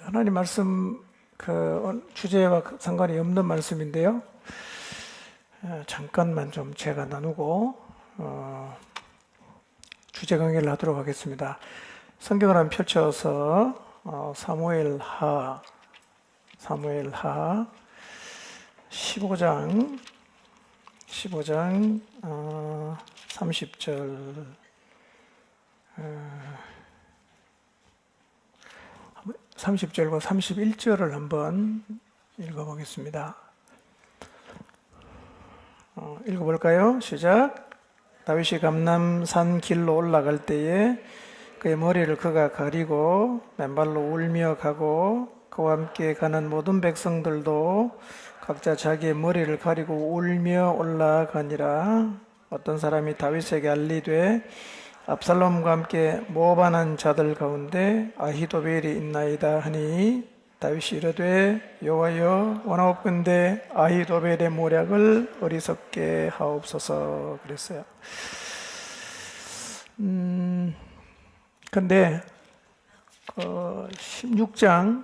하나님 말씀 주제와 상관이 없는 말씀인데요. 잠깐만 좀 제가 나누고 주제 강의를 하도록 하겠습니다. 성경을 한번 펼쳐서 사무엘하 15장 30절 30절과 31절을 한번 읽어보겠습니다. 읽어볼까요? 시작. 다윗이 감람산 길로 올라갈 때에 그의 머리를 그가 가리고 맨발로 울며 가고 그와 함께 가는 모든 백성들도 각자 자기의 머리를 가리고 울며 올라가니라. 어떤 사람이 다윗에게 알리되 압살롬과 함께 모반한 자들 가운데 아히도벨이 있나이다 하니 다윗이 이르되 여호와여 원하옵건대 아히도벨의 모략을 어리석게 하옵소서 그랬어요. 근데 16장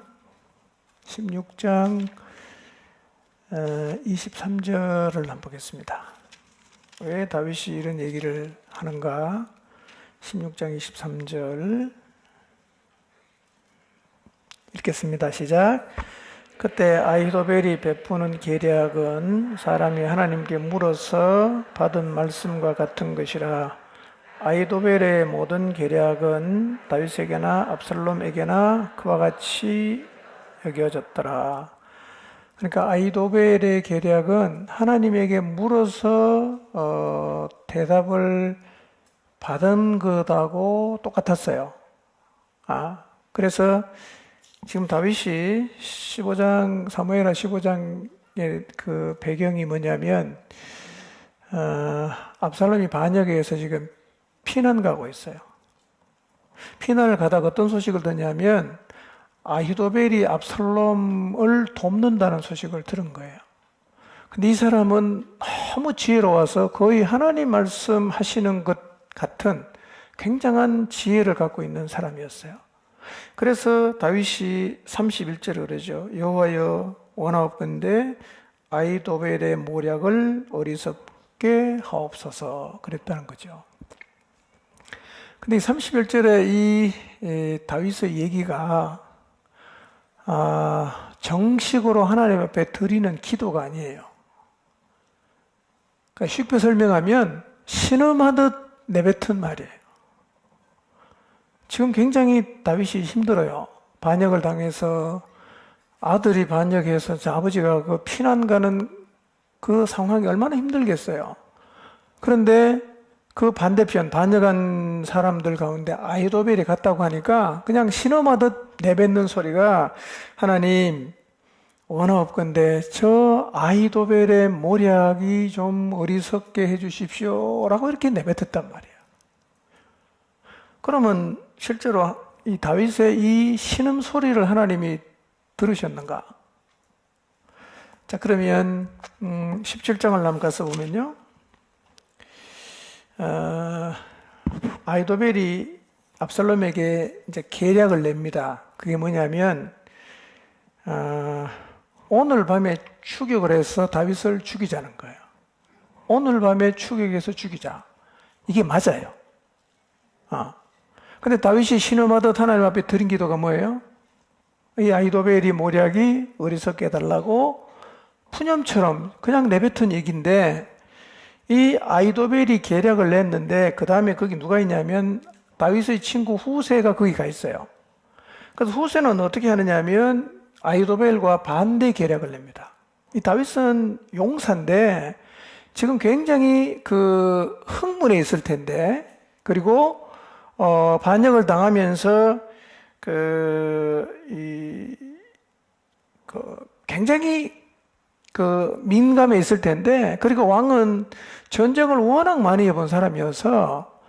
23절을 한번 보겠습니다. 왜 다윗이 이런 얘기를 하는가? 16장 23절 읽겠습니다. 시작. 그때 아히도벨이 베푸는 계략은 사람이 하나님께 물어서 받은 말씀과 같은 것이라. 아히도벨의 모든 계략은 다윗에게나 압살롬에게나 그와 같이 여겨졌더라. 그러니까 아히도벨의 계략은 하나님에게 물어서 대답을 받은 것하고 똑같았어요. 그래서 지금 다윗이 15장, 사무엘하 15장의 그 배경이 뭐냐면, 압살롬이 반역에 의해서 지금 피난 가고 있어요. 피난을 가다가 어떤 소식을 듣냐면, 아히도벨이 압살롬을 돕는다는 소식을 들은 거예요. 근데 이 사람은 너무 지혜로워서 거의 하나님 말씀하시는 것 같은 굉장한 지혜를 갖고 있는 사람이었어요. 그래서 다윗이 31절에 그러죠. 여호와여 원하옵건대 아히도벨의 모략을 어리석게 하옵소서 그랬다는 거죠. 근데 31절에 이 다윗의 얘기가 정식으로 하나님 앞에 드리는 기도가 아니에요. 그러니까 쉽게 설명하면 신음하듯 내뱉은 말이에요. 지금 굉장히 다윗이 힘들어요. 반역을 당해서 아들이 반역해서 아버지가 그 피난 가는 그 상황이 얼마나 힘들겠어요. 그런데 그 반대편 반역한 사람들 가운데 아히도벨이 갔다고 하니까 그냥 신음하듯 내뱉는 소리가 하나님 원하옵건대 저 아히도벨의 모략이 좀 어리석게 해주십시오 라고 이렇게 내뱉었단 말이에요. 그러면 실제로 이 다윗의 이 신음 소리를 하나님이 들으셨는가? 자, 그러면 17장을 넘가서 보면요. 아히도벨이 압살롬에게 이제 계략을 냅니다. 그게 뭐냐면 오늘 밤에 추격을 해서 다윗을 죽이자는 거예요. 오늘 밤에 추격해서 죽이자. 이게 맞아요. 근데 다윗이 신음하듯 하나님 앞에 드린 기도가 뭐예요? 이 아히도벨이 모략이 어리석게 해달라고 푸념처럼 그냥 내뱉은 얘기인데 이 아히도벨이 계략을 냈는데 그 다음에 거기 누가 있냐면 다윗의 친구 후세가 거기 가 있어요. 그래서 후세는 어떻게 하느냐면 아히도벨과 반대 계략을 냅니다. 이 다윗은 용사인데 지금 굉장히 그 흥분해 있을 텐데 그리고 반역을 당하면서 굉장히 민감해 있을 텐데 그리고 왕은 전쟁을 워낙 많이 해본 사람이어서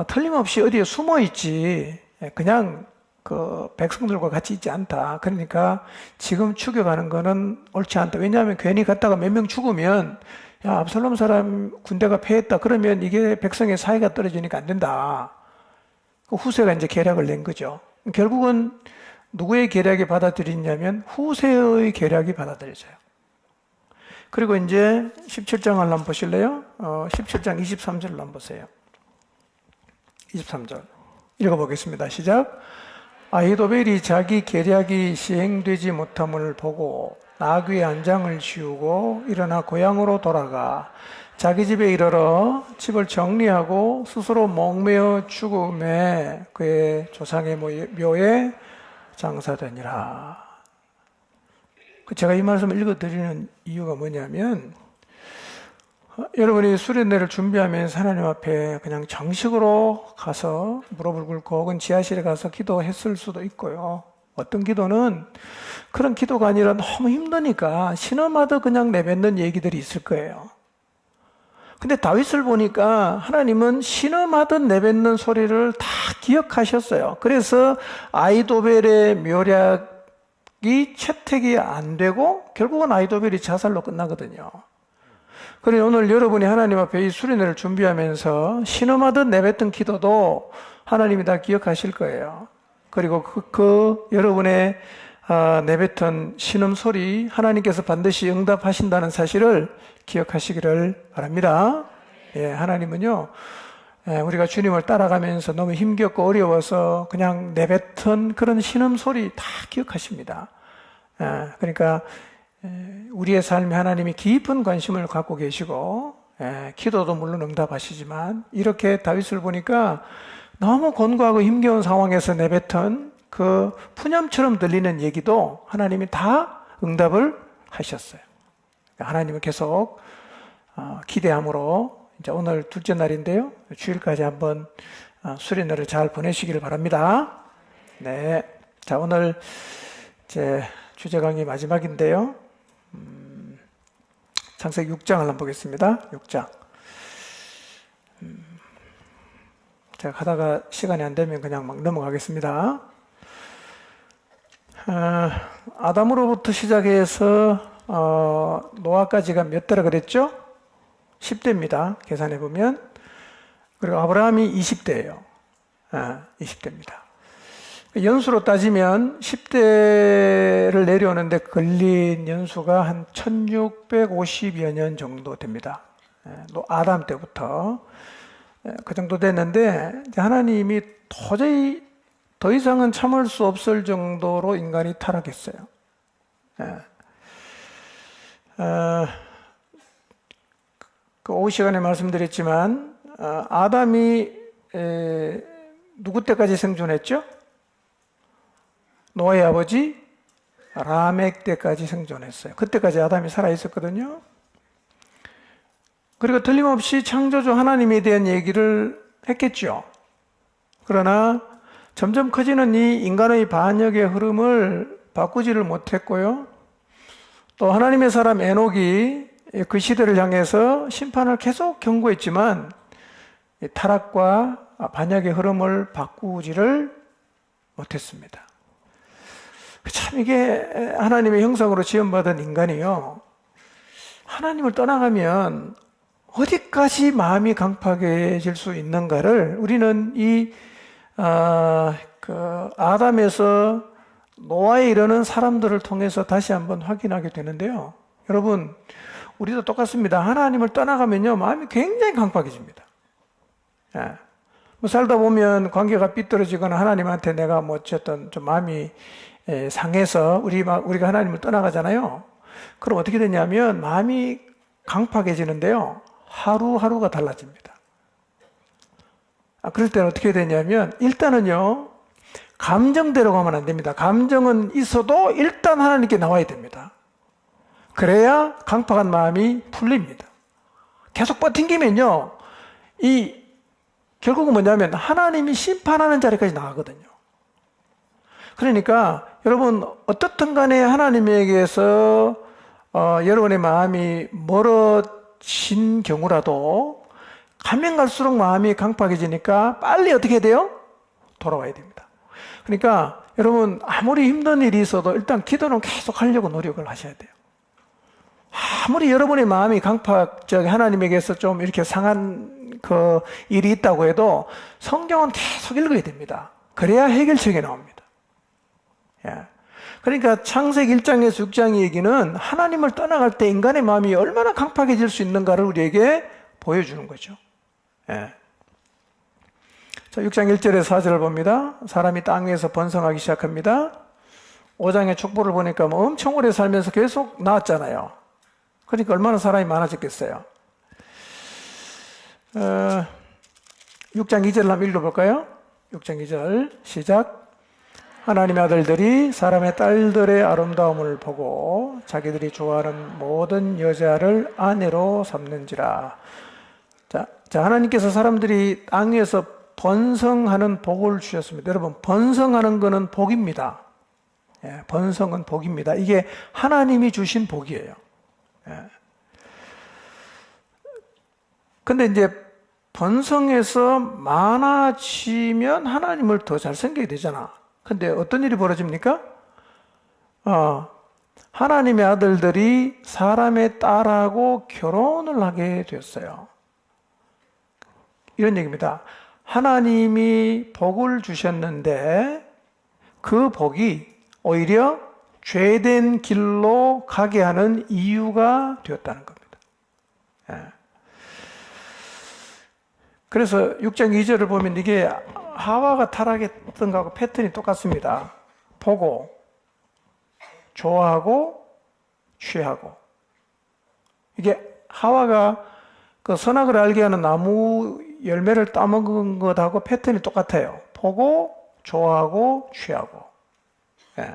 틀림없이 어디에 숨어 있지 그냥 그 백성들과 같이 있지 않다. 그러니까 지금 추격하는 거는 옳지 않다. 왜냐하면 괜히 갔다가 몇 명 죽으면 야 압살롬 사람 군대가 패했다. 그러면 이게 백성의 사이가 떨어지니까 안 된다. 후세가 이제 계략을 낸 거죠. 결국은 누구의 계략이 받아들이냐면 후세의 계략이 받아들여져요. 그리고 이제 17장을 한번 보실래요? 17장 23절을 한번 보세요. 23절 읽어보겠습니다. 시작. 아히도벨이 자기 계략이 시행되지 못함을 보고 나귀의 안장을 지우고 일어나 고향으로 돌아가 자기 집에 이르러 집을 정리하고 스스로 목매어 죽음에 그의 조상의 묘에 장사되니라. 제가 이 말씀을 읽어드리는 이유가 뭐냐면, 여러분이 수련회를 준비하면서 하나님 앞에 그냥 정식으로 가서 무릎을 꿇고 혹은 지하실에 가서 기도했을 수도 있고요. 어떤 기도는 그런 기도가 아니라 너무 힘드니까 신음하듯 그냥 내뱉는 얘기들이 있을 거예요. 근데 다윗을 보니까 하나님은 신음하듯 내뱉는 소리를 다 기억하셨어요. 그래서 아히도벨의 묘략이 채택이 안 되고 결국은 아히도벨이 자살로 끝나거든요. 그러니 오늘 여러분이 하나님 앞에 이 수련회를 준비하면서 신음하듯 내뱉던 기도도 하나님이 다 기억하실 거예요. 그리고 그 여러분의 내뱉은 신음소리 하나님께서 반드시 응답하신다는 사실을 기억하시기를 바랍니다. 예, 하나님은요, 우리가 주님을 따라가면서 너무 힘겹고 어려워서 그냥 내뱉은 그런 신음소리 다 기억하십니다. 그러니까 우리의 삶에 하나님이 깊은 관심을 갖고 계시고 기도도 물론 응답하시지만 이렇게 다윗을 보니까 너무 곤고하고 힘겨운 상황에서 내뱉은 그 푸념처럼 들리는 얘기도 하나님이 다 응답을 하셨어요. 하나님은 계속 기대함으로 이제 오늘 둘째 날인데요. 주일까지 한번 수련회를 잘 보내시기를 바랍니다. 네, 자 오늘 제 주제 강의 마지막인데요. 창세기 6장을 한번 보겠습니다. 6장. 제가 하다가 시간이 안 되면 그냥 막 넘어가겠습니다. 아담으로부터 시작해서 노아까지가 몇 대라 그랬죠? 10대입니다. 계산해 보면. 그리고 아브라함이 20대예요. 20대입니다. 연수로 따지면 10대를 내려오는데 걸린 연수가 한 1650여 년 정도 됩니다. 아담 때부터 그 정도 됐는데 하나님이 도저히 더 이상은 참을 수 없을 정도로 인간이 타락했어요. 그 오후 시간에 말씀드렸지만 아담이 누구 때까지 생존했죠? 노아의 아버지 라멕 때까지 생존했어요. 그때까지 아담이 살아있었거든요. 그리고 틀림없이 창조주 하나님에 대한 얘기를 했겠죠. 그러나 점점 커지는 이 인간의 반역의 흐름을 바꾸지를 못했고요. 또 하나님의 사람 에녹이 그 시대를 향해서 심판을 계속 경고했지만 타락과 반역의 흐름을 바꾸지를 못했습니다. 참 이게 하나님의 형상으로 지음받은 인간이요, 하나님을 떠나가면 어디까지 마음이 강팍해질 수 있는가를 우리는 이 아담에서 노아에 이르는 사람들을 통해서 다시 한번 확인하게 되는데요. 여러분, 우리도 똑같습니다. 하나님을 떠나가면요, 마음이 굉장히 강팍해집니다. 뭐 살다 보면 관계가 삐뚤어지거나 하나님한테 내가 뭐 어쨌든 좀 마음이 상해서 우리가 하나님을 떠나가잖아요. 그럼 어떻게 되냐면 마음이 강팍해지는데요, 하루하루가 달라집니다. 그럴 때는 어떻게 되냐면 일단은요, 감정대로 가면 안 됩니다. 감정은 있어도 일단 하나님께 나와야 됩니다. 그래야 강팍한 마음이 풀립니다. 계속 버팅기면요, 결국은 뭐냐면 하나님이 심판하는 자리까지 나가거든요. 그러니까 여러분 어떻든 간에 하나님에게서 여러분의 마음이 멀어진 경우라도 가면 갈수록 마음이 강팍해지니까 빨리 어떻게 해야 돼요? 돌아와야 됩니다. 그러니까 여러분 아무리 힘든 일이 있어도 일단 기도는 계속 하려고 노력을 하셔야 돼요. 아무리 여러분의 마음이 하나님에게서 좀 이렇게 상한 그 일이 있다고 해도 성경은 계속 읽어야 됩니다. 그래야 해결책이 나옵니다. 예. 그러니까 창세기 1장에서 6장의 얘기는 하나님을 떠나갈 때 인간의 마음이 얼마나 강팍해질 수 있는가를 우리에게 보여주는 거죠. 예. 자, 6장 1절에서 4절을 봅니다. 사람이 땅 위에서 번성하기 시작합니다. 5장의 촉보를 보니까 뭐 엄청 오래 살면서 계속 나왔잖아요. 그러니까 얼마나 사람이 많아졌겠어요. 6장 2절을 한번 읽어볼까요? 6장 2절 시작. 하나님의 아들들이 사람의 딸들의 아름다움을 보고 자기들이 좋아하는 모든 여자를 아내로 삼는지라. 자, 하나님께서 사람들이 땅 위에서 번성하는 복을 주셨습니다. 여러분, 번성하는 것은 복입니다. 예, 번성은 복입니다. 이게 하나님이 주신 복이에요. 예. 근데 이제 번성해서 많아지면 하나님을 더 잘 섬기게 되잖아. 근데 어떤 일이 벌어집니까? 하나님의 아들들이 사람의 딸하고 결혼을 하게 되었어요. 이런 얘기입니다. 하나님이 복을 주셨는데 그 복이 오히려 죄된 길로 가게 하는 이유가 되었다는 겁니다. 예. 그래서 6장 2절을 보면 이게 하와가 타락했던 거하고 패턴이 똑같습니다. 보고, 좋아하고, 취하고. 이게 하와가 그 선악을 알게 하는 나무 열매를 따먹은 것하고 패턴이 똑같아요. 보고, 좋아하고, 취하고. 예.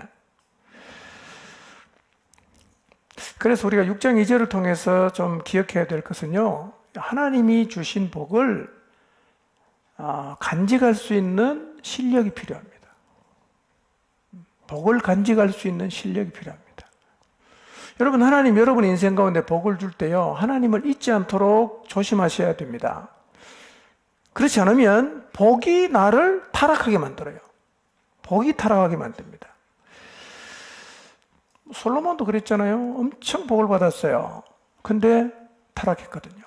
그래서 우리가 6장 2절을 통해서 좀 기억해야 될 것은요, 하나님이 주신 복을 간직할 수 있는 실력이 필요합니다. 복을 간직할 수 있는 실력이 필요합니다. 여러분, 하나님 여러분 인생 가운데 복을 줄 때요, 하나님을 잊지 않도록 조심하셔야 됩니다. 그렇지 않으면 복이 나를 타락하게 만들어요. 복이 타락하게 만듭니다. 솔로몬도 그랬잖아요. 엄청 복을 받았어요. 근데 타락했거든요.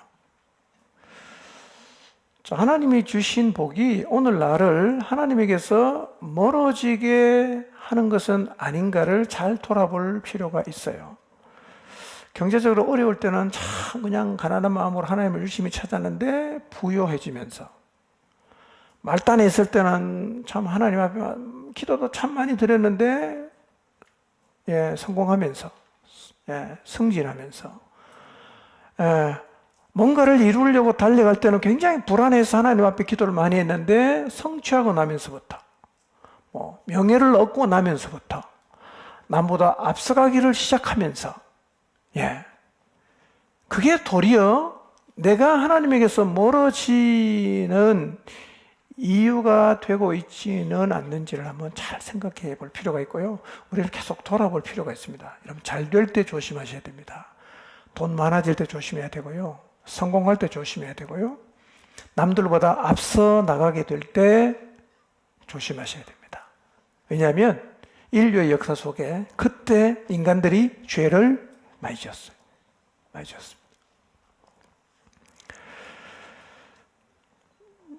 자, 하나님이 주신 복이 오늘 나를 하나님에게서 멀어지게 하는 것은 아닌가를 잘 돌아볼 필요가 있어요. 경제적으로 어려울 때는 참 그냥 가난한 마음으로 하나님을 열심히 찾았는데 부요해지면서, 말단에 있을 때는 참 하나님 앞에 기도도 참 많이 드렸는데 성공하면서, 승진하면서, 뭔가를 이루려고 달려갈 때는 굉장히 불안해서 하나님 앞에 기도를 많이 했는데 성취하고 나면서부터, 명예를 얻고 나면서부터, 남보다 앞서가기를 시작하면서, 그게 도리어 내가 하나님에게서 멀어지는 이유가 되고 있지는 않는지를 한번 잘 생각해 볼 필요가 있고요. 우리는 계속 돌아볼 필요가 있습니다. 여러분, 잘 될 때 조심하셔야 됩니다. 돈 많아질 때 조심해야 되고요. 성공할 때 조심해야 되고요. 남들보다 앞서 나가게 될 때 조심하셔야 됩니다. 왜냐하면 인류의 역사 속에 그때 인간들이 죄를 많이 지었어요. 많이 지었습니다.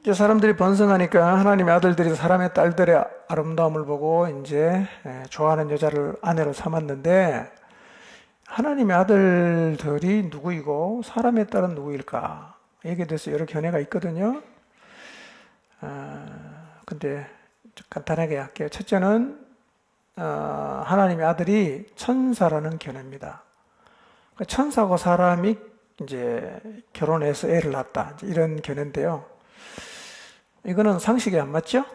이제 사람들이 번성하니까 하나님의 아들들이 사람의 딸들의 아름다움을 보고 이제 좋아하는 여자를 아내로 삼았는데, 하나님의 아들들이 누구이고 사람의 딸은 누구일까? 여기에 대해서 여러 견해가 있거든요. 근데 간단하게 할게요. 첫째는 하나님의 아들이 천사라는 견해입니다. 천사하고 사람이 이제 결혼해서 애를 낳았다, 이런 견해인데요. 이거는 상식에 안 맞죠?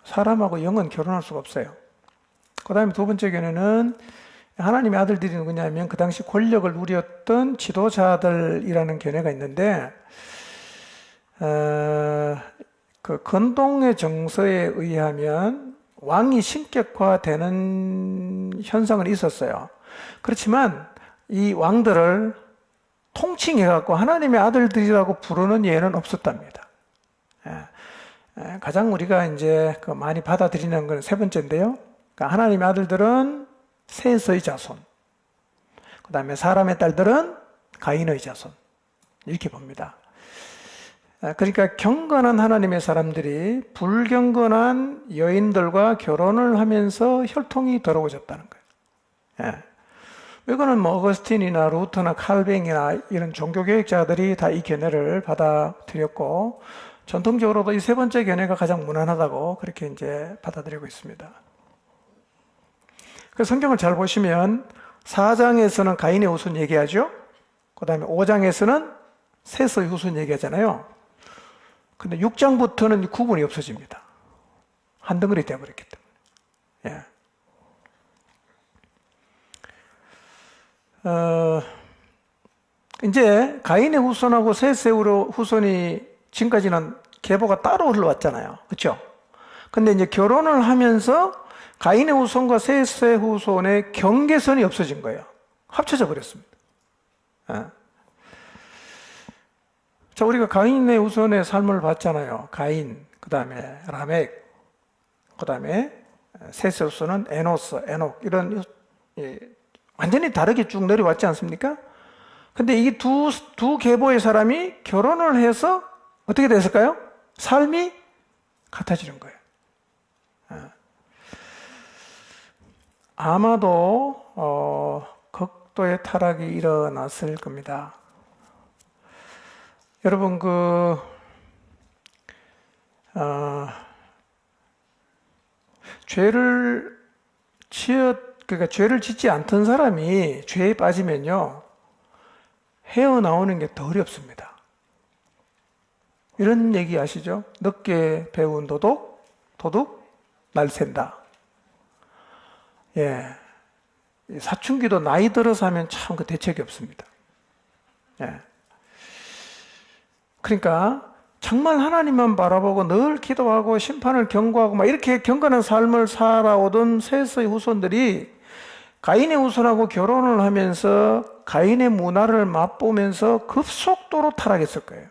사람하고 영은 결혼할 수가 없어요. 그 다음에 두 번째 견해는 하나님의 아들들이 누구냐면 그 당시 권력을 누렸던 지도자들이라는 견해가 있는데, 그 건동의 정서에 의하면 왕이 신격화되는 현상은 있었어요. 그렇지만 이 왕들을 통칭해갖고 하나님의 아들들이라고 부르는 예는 없었답니다. 가장 우리가 이제 많이 받아들이는 건 세 번째인데요. 그러니까 하나님의 아들들은 셋의 자손, 그 다음에 사람의 딸들은 가인의 자손, 이렇게 봅니다. 그러니까 경건한 하나님의 사람들이 불경건한 여인들과 결혼을 하면서 혈통이 더러워졌다는 거예요. 이거는 뭐 어거스틴이나 루터나 칼뱅이나 이런 종교개혁자들이 다 이 견해를 받아들였고, 전통적으로도 이 세 번째 견해가 가장 무난하다고 그렇게 이제 받아들이고 있습니다. 그 성경을 잘 보시면 4장에서는 가인의 후손 얘기하죠. 그 다음에 5장에서는 셋의 후손 얘기하잖아요. 근데 6장부터는 구분이 없어집니다. 한 덩어리 되어버렸기 때문에. 이제 가인의 후손하고 셋의 후손이 지금까지는 계보가 따로 흘러왔잖아요. 그렇죠? 근데 이제 결혼을 하면서 가인의 후손과 셋의 후손의 경계선이 없어진 거예요. 합쳐져 버렸습니다. 자, 우리가 가인의 후손의 삶을 봤잖아요. 가인, 그 다음에 라멕, 그 다음에 셋의 후손은 에노스, 에녹, 이런 완전히 다르게 쭉 내려왔지 않습니까? 근데 이 두 계보의 사람이 결혼을 해서 어떻게 됐을까요? 삶이 같아지는 거예요. 아마도 극도의 타락이 일어났을 겁니다. 여러분 그러니까 죄를 짓지 않던 사람이 죄에 빠지면요, 헤어나오는 게 더 어렵습니다. 이런 얘기 아시죠? 늦게 배운 도둑 날 샌다. 사춘기도 나이 들어서 하면 참 그 대책이 없습니다. 그러니까 정말 하나님만 바라보고 늘 기도하고 심판을 경고하고 막 이렇게 경건한 삶을 살아오던 셋의 후손들이 가인의 후손하고 결혼을 하면서 가인의 문화를 맛보면서 급속도로 타락했을 거예요.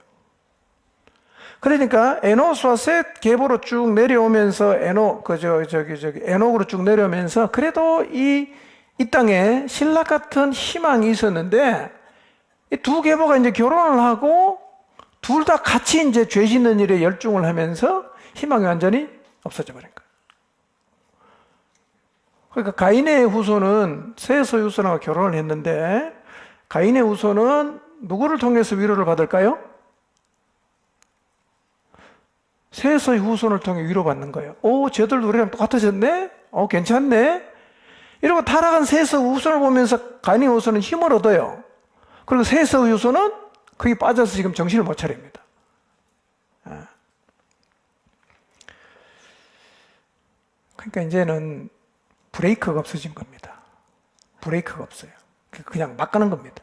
그러니까 에노스와 셋 계보로 쭉 내려오면서 에녹으로 쭉 내려오면서 그래도 이 땅에 신락 같은 희망이 있었는데, 이 두 계보가 이제 결혼을 하고 둘 다 같이 이제 죄 짓는 일에 열중을 하면서 희망이 완전히 없어져 버린 거예요. 그러니까 가인의 후손은 셋의 후손하고 결혼을 했는데, 가인의 후손은 누구를 통해서 위로를 받을까요? 셋의 후손을 통해 위로받는 거예요. 쟤들 우리랑 똑같아졌네? 괜찮네? 이러고 타락한 셋의 후손을 보면서 가인의 후손은 힘을 얻어요. 그리고 셋의 후손은 거기 빠져서 지금 정신을 못 차립니다. 그러니까 이제는 브레이크가 없어진 겁니다. 브레이크가 없어요. 그냥 막 가는 겁니다.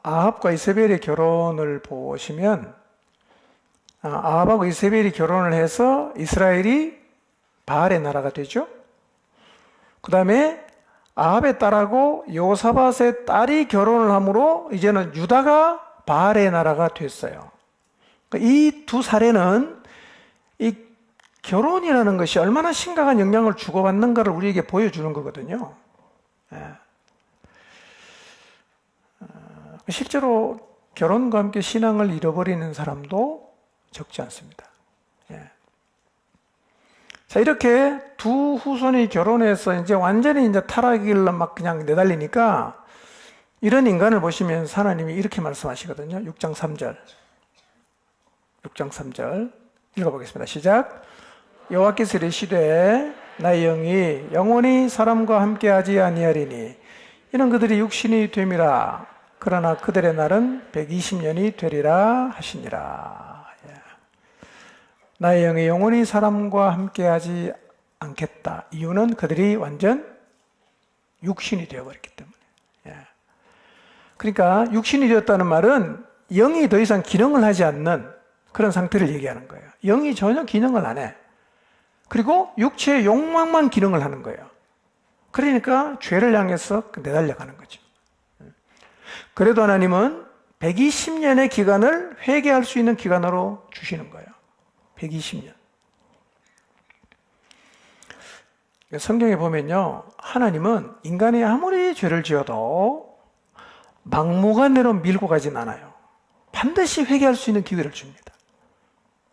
아합과 이세벨의 결혼을 보시면, 아합하고 이세벨이 결혼을 해서 이스라엘이 바알의 나라가 되죠. 그 다음에 아합의 딸하고 요사밧의 딸이 결혼을 함으로 이제는 유다가 바알의 나라가 됐어요. 이 두 사례는 이 결혼이라는 것이 얼마나 심각한 영향을 주고받는가를 우리에게 보여주는 거거든요. 실제로 결혼과 함께 신앙을 잃어버리는 사람도 적지 않습니다. 자, 이렇게 두 후손이 결혼해서 이제 완전히 이제 타락길로 막 그냥 내달리니까, 이런 인간을 보시면 하나님이 이렇게 말씀하시거든요. 6장 3절. 6장 3절. 읽어보겠습니다. 시작. 여호와께서 이르시되 나의 영이 영원히 사람과 함께하지 아니하리니 이는 그들이 육신이 됨이라. 그러나 그들의 날은 120년이 되리라 하시니라. 나의 영이 영원히 사람과 함께하지 않겠다. 이유는 그들이 완전 육신이 되어버렸기 때문에. 그러니까 육신이 되었다는 말은 영이 더 이상 기능을 하지 않는 그런 상태를 얘기하는 거예요. 영이 전혀 기능을 안 해. 그리고 육체의 욕망만 기능을 하는 거예요. 그러니까 죄를 향해서 내달려가는 거죠. 그래도 하나님은 120년의 기간을 회개할 수 있는 기간으로 주시는 거예요. 120년. 성경에 보면요, 하나님은 인간이 아무리 죄를 지어도 막무가내로 밀고 가진 않아요. 반드시 회개할 수 있는 기회를 줍니다.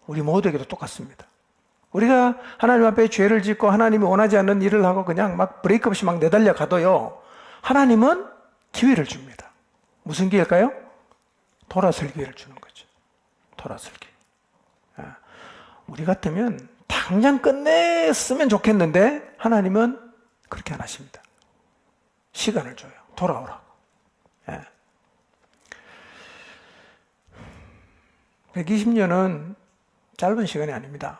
우리 모두에게도 똑같습니다. 우리가 하나님 앞에 죄를 짓고 하나님이 원하지 않는 일을 하고 그냥 막 브레이크 없이 막 내달려 가도요, 하나님은 기회를 줍니다. 무슨 기회일까요? 돌아설 기회를 주는 거죠. 돌아설 기회. 우리 같으면 당장 끝냈으면 좋겠는데 하나님은 그렇게 안 하십니다. 시간을 줘요. 돌아오라고. 120년은 짧은 시간이 아닙니다.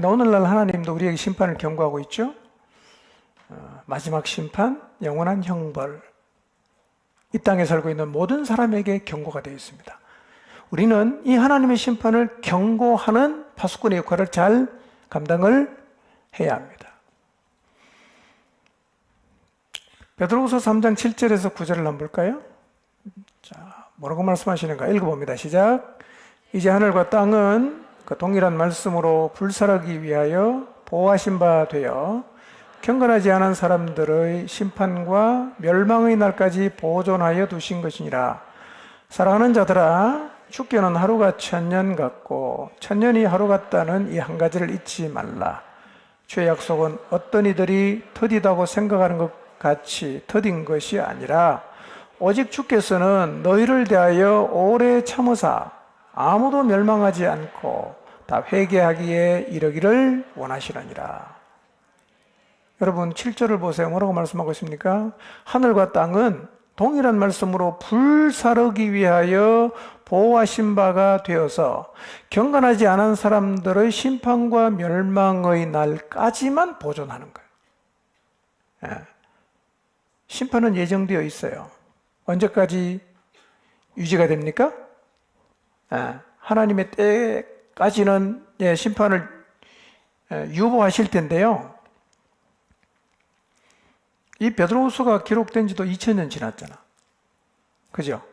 오늘날 하나님도 우리에게 심판을 경고하고 있죠. 마지막 심판, 영원한 형벌, 이 땅에 살고 있는 모든 사람에게 경고가 되어 있습니다. 우리는 이 하나님의 심판을 경고하는 파수꾼의 역할을 잘 감당을 해야 합니다. 베드로후서 3장 7절에서 9절을 한번 볼까요? 자, 뭐라고 말씀하시는가? 읽어봅니다. 시작. 이제 하늘과 땅은 그 동일한 말씀으로 불살하기 위하여 보호하신 바 되어 경건하지 않은 사람들의 심판과 멸망의 날까지 보존하여 두신 것이니라. 사랑하는 자들아, 죽게는 하루가 1000년 같고 1000년이 하루 같다는 이 한 가지를 잊지 말라. 주의 약속은 어떤 이들이 더디다고 생각하는 것 같이 더딘 것이 아니라 오직 주께서는 너희를 대하여 오래 참으사 아무도 멸망하지 않고 다 회개하기에 이르기를 원하시느니라. 여러분 7절을 보세요. 뭐라고 말씀하고 있습니까? 하늘과 땅은 동일한 말씀으로 불사르기 위하여 보호하신 바가 되어서 경건하지 않은 사람들의 심판과 멸망의 날까지만 보존하는 거예요. 심판은 예정되어 있어요. 언제까지 유지가 됩니까? 하나님의 때까지는 심판을 유보하실 텐데요. 이 베드로후서가 기록된 지도 2000년 지났잖아. 그죠?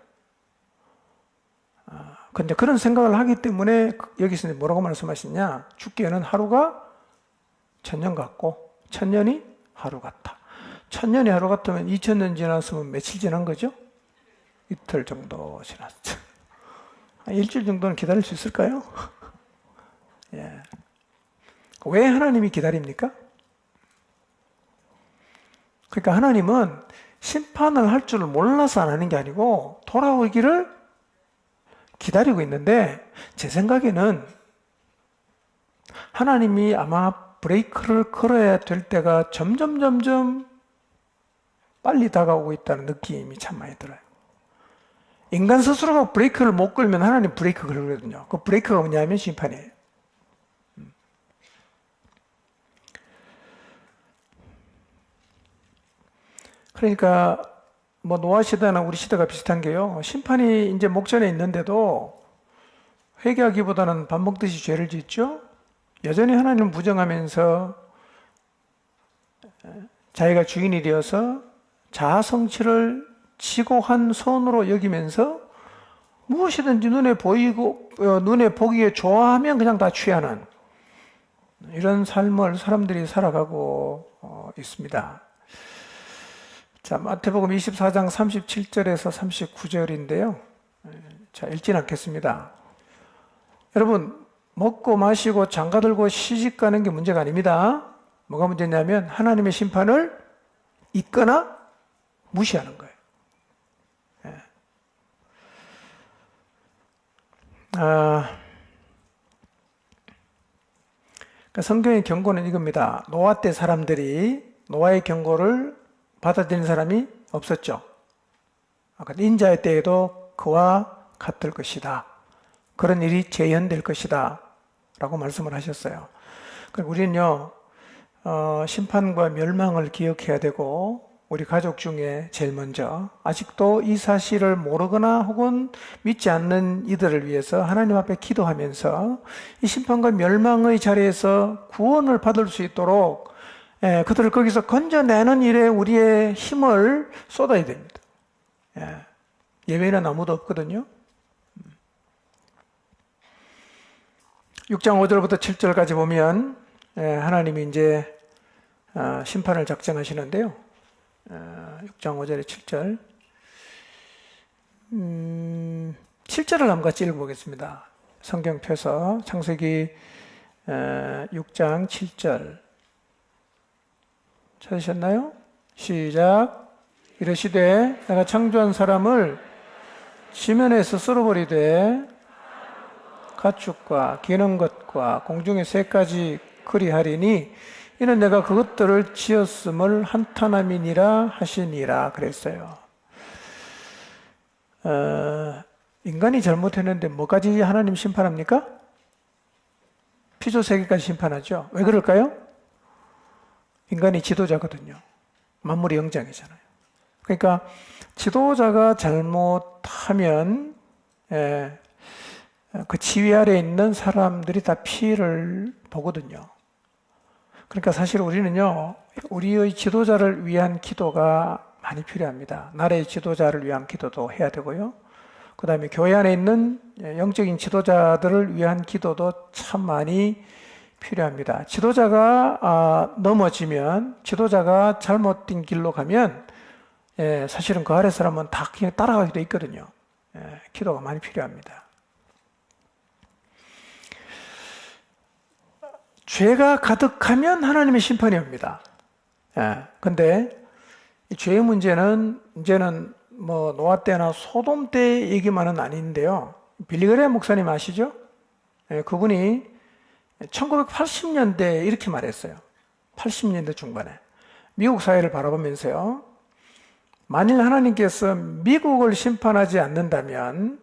근데 그런 생각을 하기 때문에 여기서 뭐라고 말씀하시냐? 죽기에는 하루가 1000년 같고 1000년이 하루 같다. 1000년이 하루 같으면 2000년 지났으면 며칠 지난 거죠? 이틀 정도 지났죠. 한 일주일 정도는 기다릴 수 있을까요? 예. 왜 하나님이 기다립니까? 그러니까 하나님은 심판을 할 줄을 몰라서 안 하는 게 아니고 돌아오기를 기다리고 있는데, 제 생각에는 하나님이 아마 브레이크를 걸어야 될 때가 점점 빨리 다가오고 있다는 느낌이 참 많이 들어요. 인간 스스로가 브레이크를 못 걸면 하나님 브레이크 걸거든요. 그 브레이크가 뭐냐면 심판이에요. 그러니까 뭐 노아 시대나 우리 시대가 비슷한 게요. 심판이 이제 목전에 있는데도 회개하기보다는 밥 먹듯이 죄를 짓죠. 여전히 하나님을 부정하면서 자기가 주인이 되어서 자아 성취를 지고한 손으로 여기면서 무엇이든지 눈에 보이고 눈에 보기에 좋아하면 그냥 다 취하는 이런 삶을 사람들이 살아가고 있습니다. 자, 마태복음 24장 37절에서 39절인데요. 자, 읽진 않겠습니다. 여러분, 먹고 마시고 장가 들고 시집 가는 게 문제가 아닙니다. 뭐가 문제냐면 하나님의 심판을 잊거나 무시하는 거예요. 그러니까 성경의 경고는 이겁니다. 노아 때 사람들이 노아의 경고를 받아들이는 사람이 없었죠. 인자의 때에도 그와 같을 것이다. 그런 일이 재현될 것이다. 라고 말씀을 하셨어요. 그러니까 우리는요, 심판과 멸망을 기억해야 되고, 우리 가족 중에 제일 먼저 아직도 이 사실을 모르거나 혹은 믿지 않는 이들을 위해서 하나님 앞에 기도하면서 이 심판과 멸망의 자리에서 구원을 받을 수 있도록 그들을 거기서 건져내는 일에 우리의 힘을 쏟아야 됩니다. 예외는 아무도 없거든요. 6장 5절부터 7절까지 보면 하나님이 이제 심판을 작정하시는데요. 6장 5절에 7절 7절을 한번 같이 읽어보겠습니다. 성경 펴서 창세기 6장 7절 찾으셨나요? 시작. 이르시되 내가 창조한 사람을 지면에서 쓸어버리되 가축과 기는 것과 공중의 새까지 그리하리니 이는 내가 그것들을 지었음을 한탄함이니라 하시니라 그랬어요. 인간이 잘못했는데 뭐까지 하나님 심판합니까? 피조세계까지 심판하죠. 왜 그럴까요? 인간이 지도자거든요. 만물의 영장이잖아요. 그러니까 지도자가 잘못하면 그 지휘 아래에 있는 사람들이 다 피해를 보거든요. 그러니까 사실 우리는요, 우리의 지도자를 위한 기도가 많이 필요합니다. 나라의 지도자를 위한 기도도 해야 되고요. 그 다음에 교회 안에 있는 영적인 지도자들을 위한 기도도 참 많이 필요합니다. 지도자가 넘어지면, 지도자가 잘못된 길로 가면 사실은 그 아래 사람은 다 그냥 따라가기도 있거든요. 기도가 많이 필요합니다. 죄가 가득하면 하나님의 심판이 옵니다. 근데 이 죄의 문제는 이제는 뭐 노아 때나 소돔 때 얘기만은 아닌데요. 빌리 그레이엄 목사님 아시죠? 그분이 1980년대에 이렇게 말했어요. 80년대 중반에 미국 사회를 바라보면서요. 만일 하나님께서 미국을 심판하지 않는다면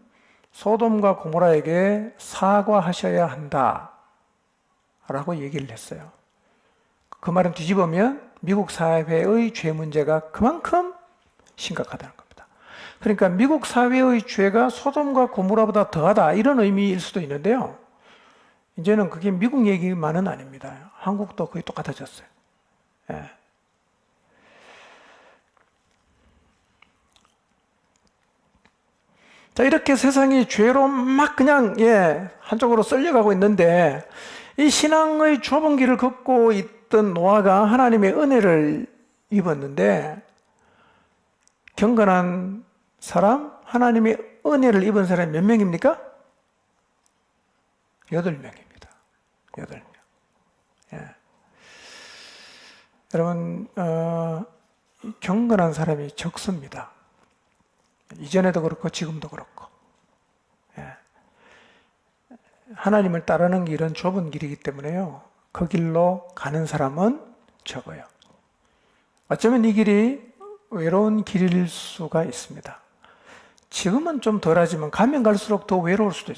소돔과 고모라에게 사과하셔야 한다 라고 얘기를 했어요. 그 말은 뒤집으면 미국 사회의 죄 문제가 그만큼 심각하다는 겁니다. 그러니까 미국 사회의 죄가 소돔과 고모라보다 더하다 이런 의미일 수도 있는데요. 이제는 그게 미국 얘기만은 아닙니다. 한국도 거의 똑같아졌어요. 자, 이렇게 세상이 죄로 막 그냥 한쪽으로 쏠려가고 있는데 이 신앙의 좁은 길을 걷고 있던 노아가 하나님의 은혜를 입었는데 경건한 사람, 하나님의 은혜를 입은 사람이 몇 명입니까? 8명입니다. 8명. 여러분, 경건한 사람이 적습니다. 이전에도 그렇고 지금도 그렇고. 하나님을 따르는 길은 좁은 길이기 때문에요. 그 길로 가는 사람은 적어요. 어쩌면 이 길이 외로운 길일 수가 있습니다. 지금은 좀 덜하지만 가면 갈수록 더 외로울 수도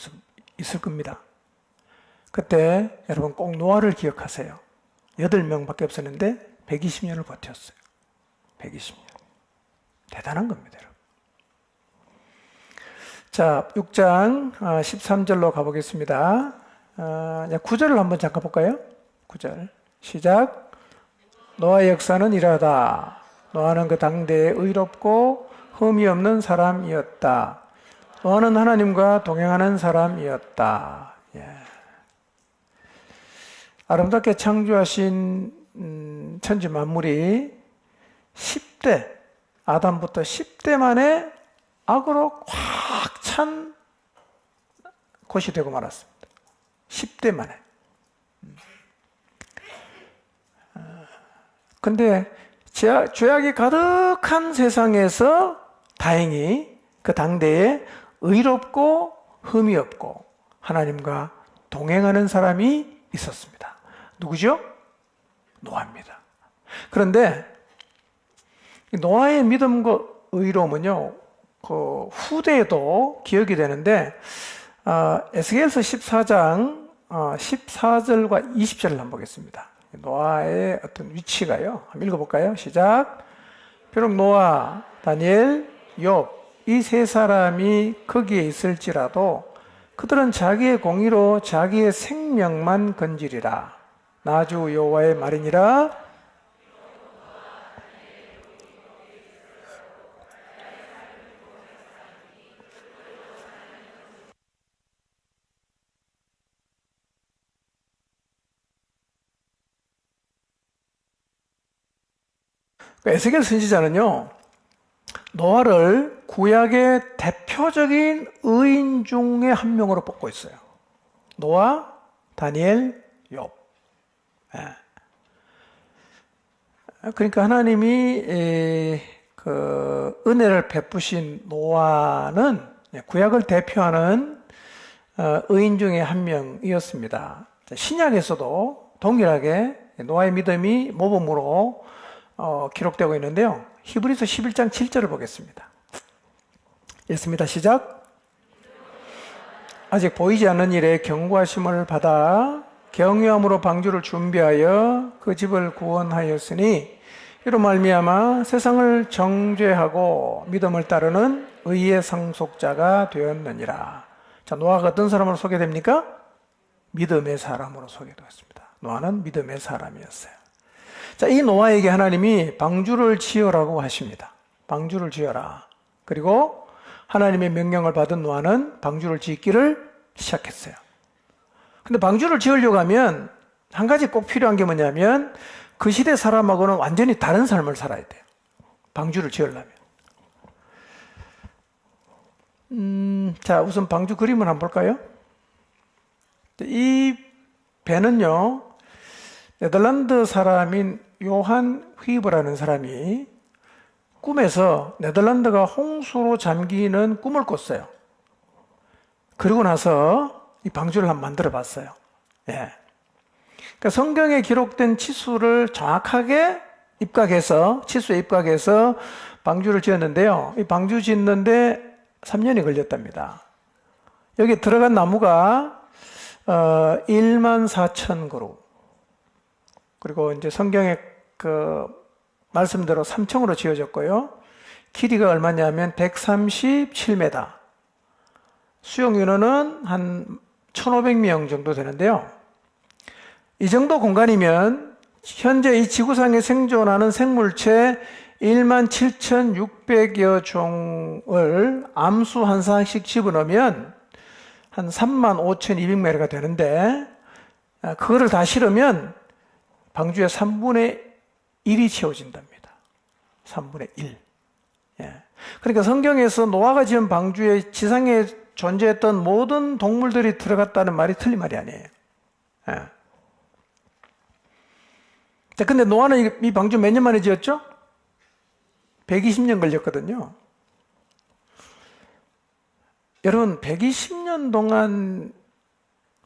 있을 겁니다. 그때 여러분 꼭 노아를 기억하세요. 8명밖에 없었는데 120년을 버텼어요. 120년. 대단한 겁니다. 여러분. 자, 6장 13절로 가보겠습니다. 9절을 한번 잠깐 볼까요? 9절 시작. 노아의 역사는 이러하다. 노아는 그 당대에 의롭고 흠이 없는 사람이었다. 노아는 하나님과 동행하는 사람이었다. 아름답게 창조하신 천지 만물이 10대, 아담부터 10대 만에 악으로 꽉 찬 곳이 되고 말았습니다. 10대 만에. 근데 죄악이 가득한 세상에서 다행히 그 당대에 의롭고 흠이 없고 하나님과 동행하는 사람이 있었습니다. 누구죠? 노아입니다. 그런데 노아의 믿음과 의로움은요, 그 후대에도 기억이 되는데, 에스겔서 14장 14절과 20절을 한번 보겠습니다. 노아의 어떤 위치가요. 한번 읽어볼까요? 시작. 비록 노아, 다니엘, 욥 이 세 사람이 거기에 있을지라도 그들은 자기의 공의로 자기의 생명만 건지리라. 나주 여호와의 말이니라. 에스겔 선지자는요, 노아를 구약의 대표적인 의인 중에 한 명으로 뽑고 있어요. 노아, 다니엘, 욥. 그러니까 하나님이 그 은혜를 베푸신 노아는 구약을 대표하는 의인 중에 한 명이었습니다. 신약에서도 동일하게 노아의 믿음이 모범으로 기록되고 있는데요. 히브리서 11장 7절을 보겠습니다. 읽습니다. 시작. 아직 보이지 않는 일에 경고하심을 받아 경외함으로 방주를 준비하여 그 집을 구원하였으니 이로 말미암아 세상을 정죄하고 믿음을 따르는 의의 상속자가 되었느니라. 자, 노아가 어떤 사람으로 소개됩니까? 믿음의 사람으로 소개되었습니다. 노아는 믿음의 사람이었어요. 자, 이 노아에게 하나님이 방주를 지으라고 하십니다. 방주를 지어라. 그리고 하나님의 명령을 받은 노아는 방주를 짓기를 시작했어요. 근데 방주를 지으려고 하면 한 가지 꼭 필요한 게 뭐냐면 그 시대 사람하고는 완전히 다른 삶을 살아야 돼요. 방주를 지으려면. 자, 우선 방주 그림을 한번 볼까요? 이 배는요, 네덜란드 사람인 요한 휘브라는 사람이 꿈에서 네덜란드가 홍수로 잠기는 꿈을 꿨어요. 그러고 나서 이 방주를 한번 만들어 봤어요. 예. 그러니까 성경에 기록된 치수를 정확하게 입각해서, 치수에 입각해서 방주를 지었는데요. 이 방주 짓는데 3년이 걸렸답니다. 여기 들어간 나무가 14,000그루. 그리고 이제 성경의 그 말씀대로 3층으로 지어졌고요. 길이가 얼마냐면 137m. 수용 인원은 한 1,500명 정도 되는데요. 이 정도 공간이면 현재 이 지구상에 생존하는 생물체 17,600여 종을 암수 한 쌍씩 집어넣으면 한 35,200마리가 되는데, 그거를 다 실으면 방주의 3분의 1이 채워진답니다. 3분의 1. 예. 그러니까 성경에서 노아가 지은 방주에 지상에 존재했던 모든 동물들이 들어갔다는 말이 틀린 말이 아니에요. 예. 자, 근데 노아는 이 방주 몇 년 만에 지었죠? 120년 걸렸거든요. 여러분, 120년 동안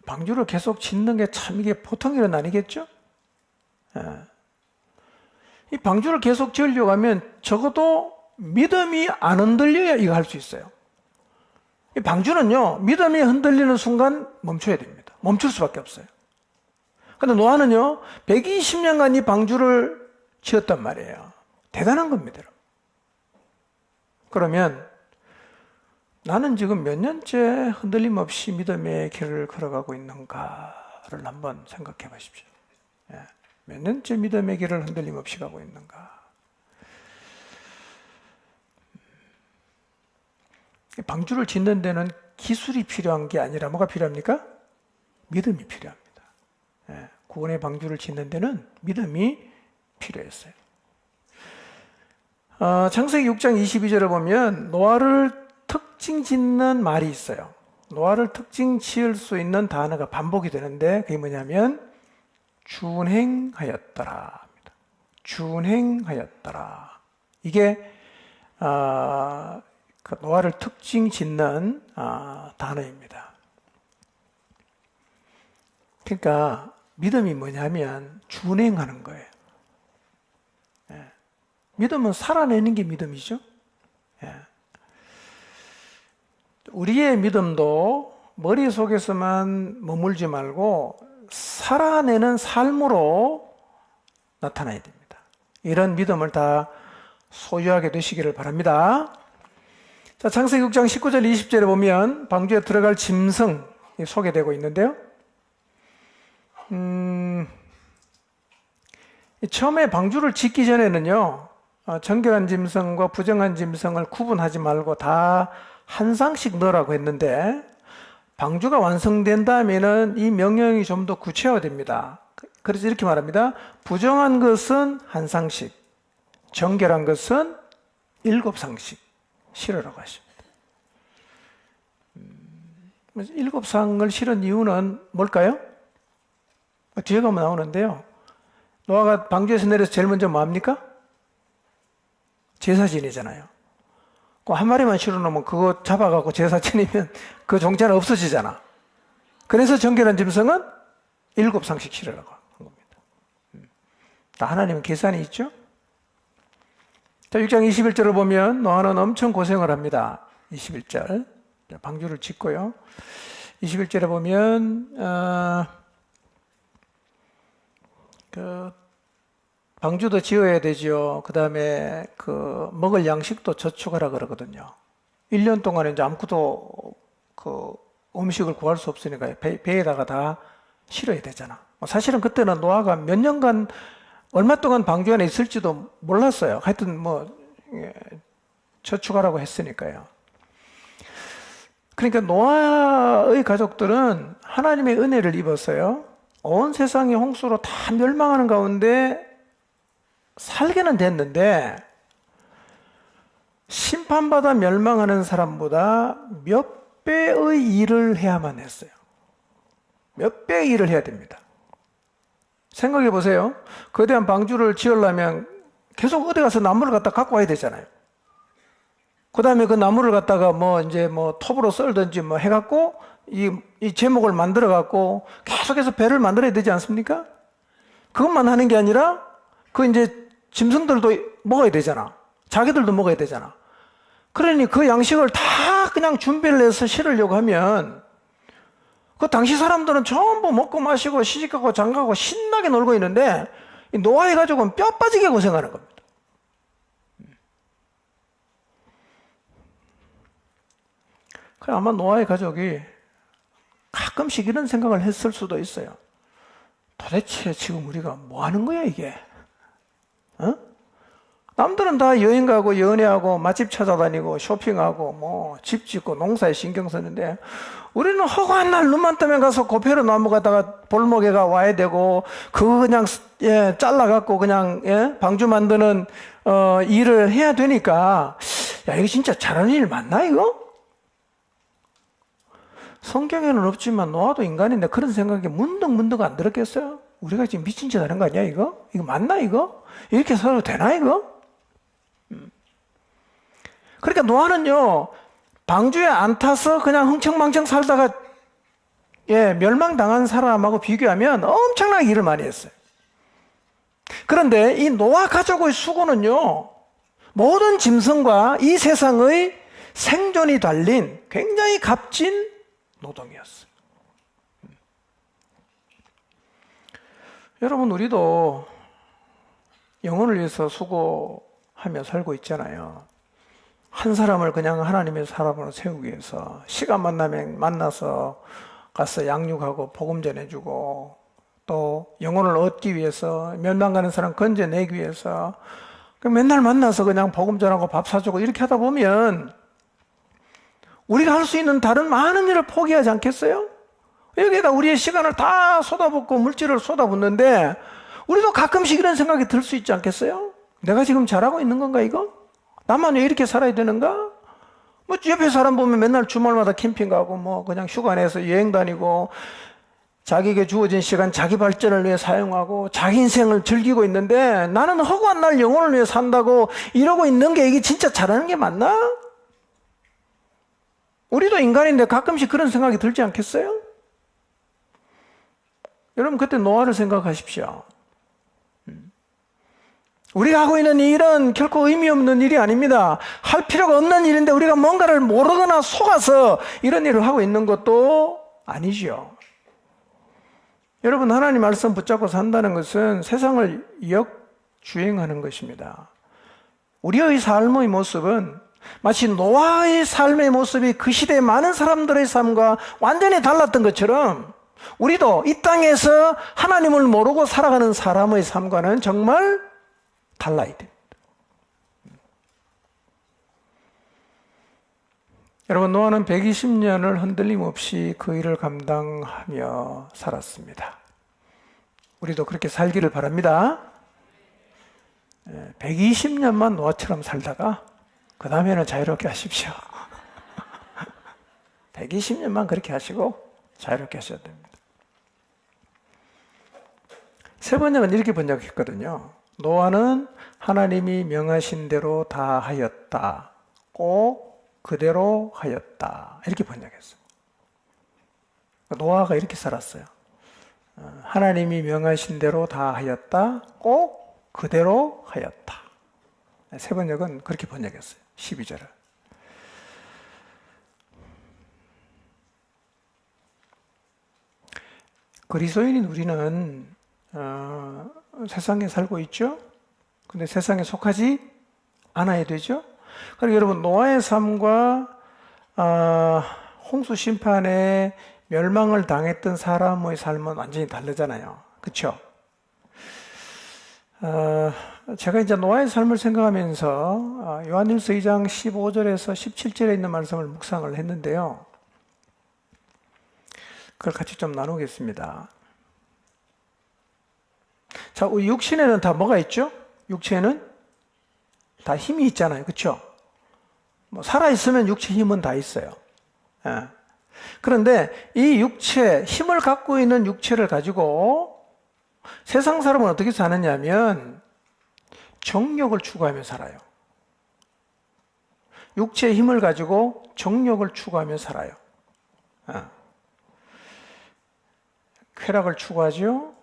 방주를 계속 짓는 게 참 이게 보통 일은 아니겠죠? 예. 이 방주를 계속 지으려고 하면 적어도 믿음이 안 흔들려야 이거 할 수 있어요. 이 방주는요, 믿음이 흔들리는 순간 멈춰야 됩니다. 멈출 수밖에 없어요. 근데 노아는요, 120년간 이 방주를 지었단 말이에요. 대단한 겁니다, 여러분. 그러면 나는 지금 몇 년째 흔들림 없이 믿음의 길을 걸어가고 있는가를 한번 생각해 보십시오. 예. 몇 년째 믿음의 길을 흔들림 없이 가고 있는가. 방주를 짓는 데는 기술이 필요한 게 아니라 뭐가 필요합니까? 믿음이 필요합니다. 예. 구원의 방주를 짓는 데는 믿음이 필요했어요. 창세기 6장 22절을 보면 노아를 특징 짓는 말이 있어요. 노아를 특징 지을 수 있는 단어가 반복이 되는데 그게 뭐냐면 준행하였더라. 준행하였더라. 이게 그 노아를 특징 짓는 단어입니다. 그러니까 믿음이 뭐냐면 준행하는 거예요. 예. 믿음은 살아내는 게 믿음이죠. 예. 우리의 믿음도 머릿속에서만 머물지 말고 살아내는 삶으로 나타나야 됩니다. 이런 믿음을 다 소유하게 되시기를 바랍니다. 자, 창세기 6장 19절 20절에 보면 방주에 들어갈 짐승이 소개되고 있는데요. 처음에 방주를 짓기 전에는요, 정결한 짐승과 부정한 짐승을 구분하지 말고 다 한 쌍씩 넣으라고 했는데, 방주가 완성된 다음에는 이 명령이 좀 더 구체화됩니다. 그래서 이렇게 말합니다. 부정한 것은 한 쌍씩, 정결한 것은 7상씩 실으라고 하십니다. 7상을 실은 이유는 뭘까요? 뒤에 가면 나오는데요. 노아가 방주에서 내려서 제일 먼저 뭐합니까? 제사 지내잖아요. 그 한 마리만 실어놓으면 그거 잡아갖고 제사 지내면 그 종자는 없어지잖아. 그래서 정결한 짐승은 7상씩 실으라고 한 겁니다. 다 하나님은 계산이 있죠? 자, 6장 21절을 보면 노아는 엄청 고생을 합니다. 21절. 방주를 짓고요. 21절에 보면, 방주도 지어야 되죠. 그 다음에 먹을 양식도 저축하라 그러거든요. 1년 동안에 이제 아무것도 음식을 구할 수 없으니까 배에다가 다 실어야 되잖아. 사실은 그때는 노아가 몇 년간 얼마 동안 방주 안에 있을지도 몰랐어요. 하여튼 저축하라고 했으니까요. 그러니까 노아의 가족들은 하나님의 은혜를 입었어요. 온 세상이 홍수로 다 멸망하는 가운데 살게는 됐는데 심판받아 멸망하는 사람보다 몇 배의 일을 해야만 했어요. 몇 배의 일을 해야 됩니다. 생각해 보세요. 거대한 방주를 지으려면 계속 어디 가서 나무를 갖다 갖고 와야 되잖아요. 그 다음에 그 나무를 갖다가 톱으로 썰든지 해갖고 이 제목을 만들어갖고 계속해서 배를 만들어야 되지 않습니까? 그것만 하는 게 아니라 짐승들도 먹어야 되잖아. 자기들도 먹어야 되잖아. 그러니 그 양식을 다 그냥 준비를 해서 실으려고 하면 그 당시 사람들은 전부 먹고 마시고 시집가고 장가고 신나게 놀고 있는데 이 노아의 가족은 뼈 빠지게 고생하는 겁니다. 그래 아마 노아의 가족이 가끔씩 이런 생각을 했을 수도 있어요. 도대체 지금 우리가 뭐 하는 거야 이게? 남들은 다 여행 가고 연애하고 맛집 찾아다니고 쇼핑하고 집 짓고 농사에 신경 쓰는데 우리는 허구한 날 눈만 뜨면 가서 고페로 나무 갖다가 볼목에 가 와야 되고 그거 그냥 잘라갖고 그냥 방주 만드는 일을 해야 되니까 야 이거 진짜 잘하는 일 맞나 이거? 성경에는 없지만 노아도 인간인데 그런 생각이 문득 안 들었겠어요? 우리가 지금 미친 짓 하는 거 아니야 이거? 이거 맞나 이거? 이렇게 살아도 되나 이거? 그러니까 노아는요 방주에 안 타서 그냥 흥청망청 살다가 멸망당한 사람하고 비교하면 엄청나게 일을 많이 했어요. 그런데 이 노아 가족의 수고는요 모든 짐승과 이 세상의 생존이 달린 굉장히 값진 노동이었어요. 여러분 우리도 영혼을 위해서 수고하며 살고 있잖아요. 한 사람을 그냥 하나님의 사람으로 세우기 위해서 시간만 나면 만나서 가서 양육하고 복음 전해주고 또 영혼을 얻기 위해서 멸망가는 사람 건져내기 위해서 맨날 만나서 그냥 복음 전하고 밥 사주고 이렇게 하다 보면 우리가 할 수 있는 다른 많은 일을 포기하지 않겠어요? 여기에다 우리의 시간을 다 쏟아붓고 물질을 쏟아붓는데 우리도 가끔씩 이런 생각이 들 수 있지 않겠어요? 내가 지금 잘하고 있는 건가 이거? 나만 왜 이렇게 살아야 되는가? 옆에 사람 보면 맨날 주말마다 캠핑 가고 그냥 휴가 내서 여행 다니고 자기에게 주어진 시간 자기 발전을 위해 사용하고 자기 인생을 즐기고 있는데 나는 허구한 날 영혼을 위해 산다고 이러고 있는 게 이게 진짜 잘하는 게 맞나? 우리도 인간인데 가끔씩 그런 생각이 들지 않겠어요? 여러분 그때 노아를 생각하십시오. 우리가 하고 있는 일은 결코 의미 없는 일이 아닙니다. 할 필요가 없는 일인데 우리가 뭔가를 모르거나 속아서 이런 일을 하고 있는 것도 아니죠. 여러분 하나님 말씀 붙잡고 산다는 것은 세상을 역주행하는 것입니다. 우리의 삶의 모습은 마치 노아의 삶의 모습이 그 시대의 많은 사람들의 삶과 완전히 달랐던 것처럼 우리도 이 땅에서 하나님을 모르고 살아가는 사람의 삶과는 정말 달라야 됩니다. 여러분 노아는 120년을 흔들림 없이 그 일을 감당하며 살았습니다. 우리도 그렇게 살기를 바랍니다. 120년만 노아처럼 살다가 그 다음에는 자유롭게 하십시오. 120년만 그렇게 하시고 자유롭게 하셔야 됩니다. 세 번역은 이렇게 번역했거든요. 노아는 하나님이 명하신 대로 다 하였다. 꼭 그대로 하였다. 이렇게 번역했어요. 노아가 이렇게 살았어요. 하나님이 명하신 대로 다 하였다. 꼭 그대로 하였다. 세 번역은 그렇게 번역했어요. 12절을. 그리스도인인 우리는 세상에 살고 있죠. 근데 세상에 속하지 않아야 되죠. 그리고 여러분 노아의 삶과 홍수 심판에 멸망을 당했던 사람의 삶은 완전히 다르잖아요. 그렇죠? 제가 이제 노아의 삶을 생각하면서 요한일서 2장 15절에서 17절에 있는 말씀을 묵상을 했는데요. 그걸 같이 좀 나누겠습니다. 자, 우리 육신에는 다 뭐가 있죠? 육체에는 다 힘이 있잖아요. 그렇죠? 뭐 살아있으면 육체 힘은 다 있어요. 예. 그런데 이 육체, 힘을 갖고 있는 육체를 가지고 세상 사람은 어떻게 사느냐면 정욕을 추구하며 살아요. 육체의 힘을 가지고 정욕을 추구하며 살아요. 쾌락을 추구하죠.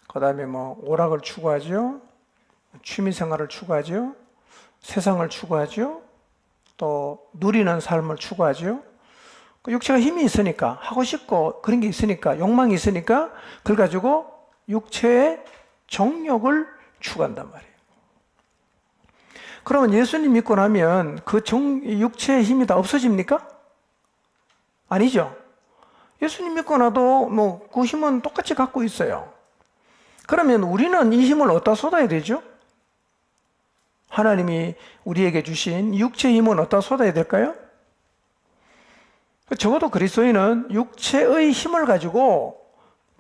그 다음에 뭐 오락을 추구하죠. 취미생활을 추구하죠. 세상을 추구하죠. 또 누리는 삶을 추구하죠. 육체가 힘이 있으니까 하고 싶고 그런 게 있으니까 욕망이 있으니까 그걸 가지고 육체의 정욕을 추구한단 말이에요. 그러면 예수님 믿고 나면 그 육체의 힘이 다 없어집니까? 아니죠. 예수님 믿고 나도 뭐 그 힘은 똑같이 갖고 있어요. 그러면 우리는 이 힘을 어디다 쏟아야 되죠? 하나님이 우리에게 주신 육체의 힘은 어디다 쏟아야 될까요? 적어도 그리스도인은 육체의 힘을 가지고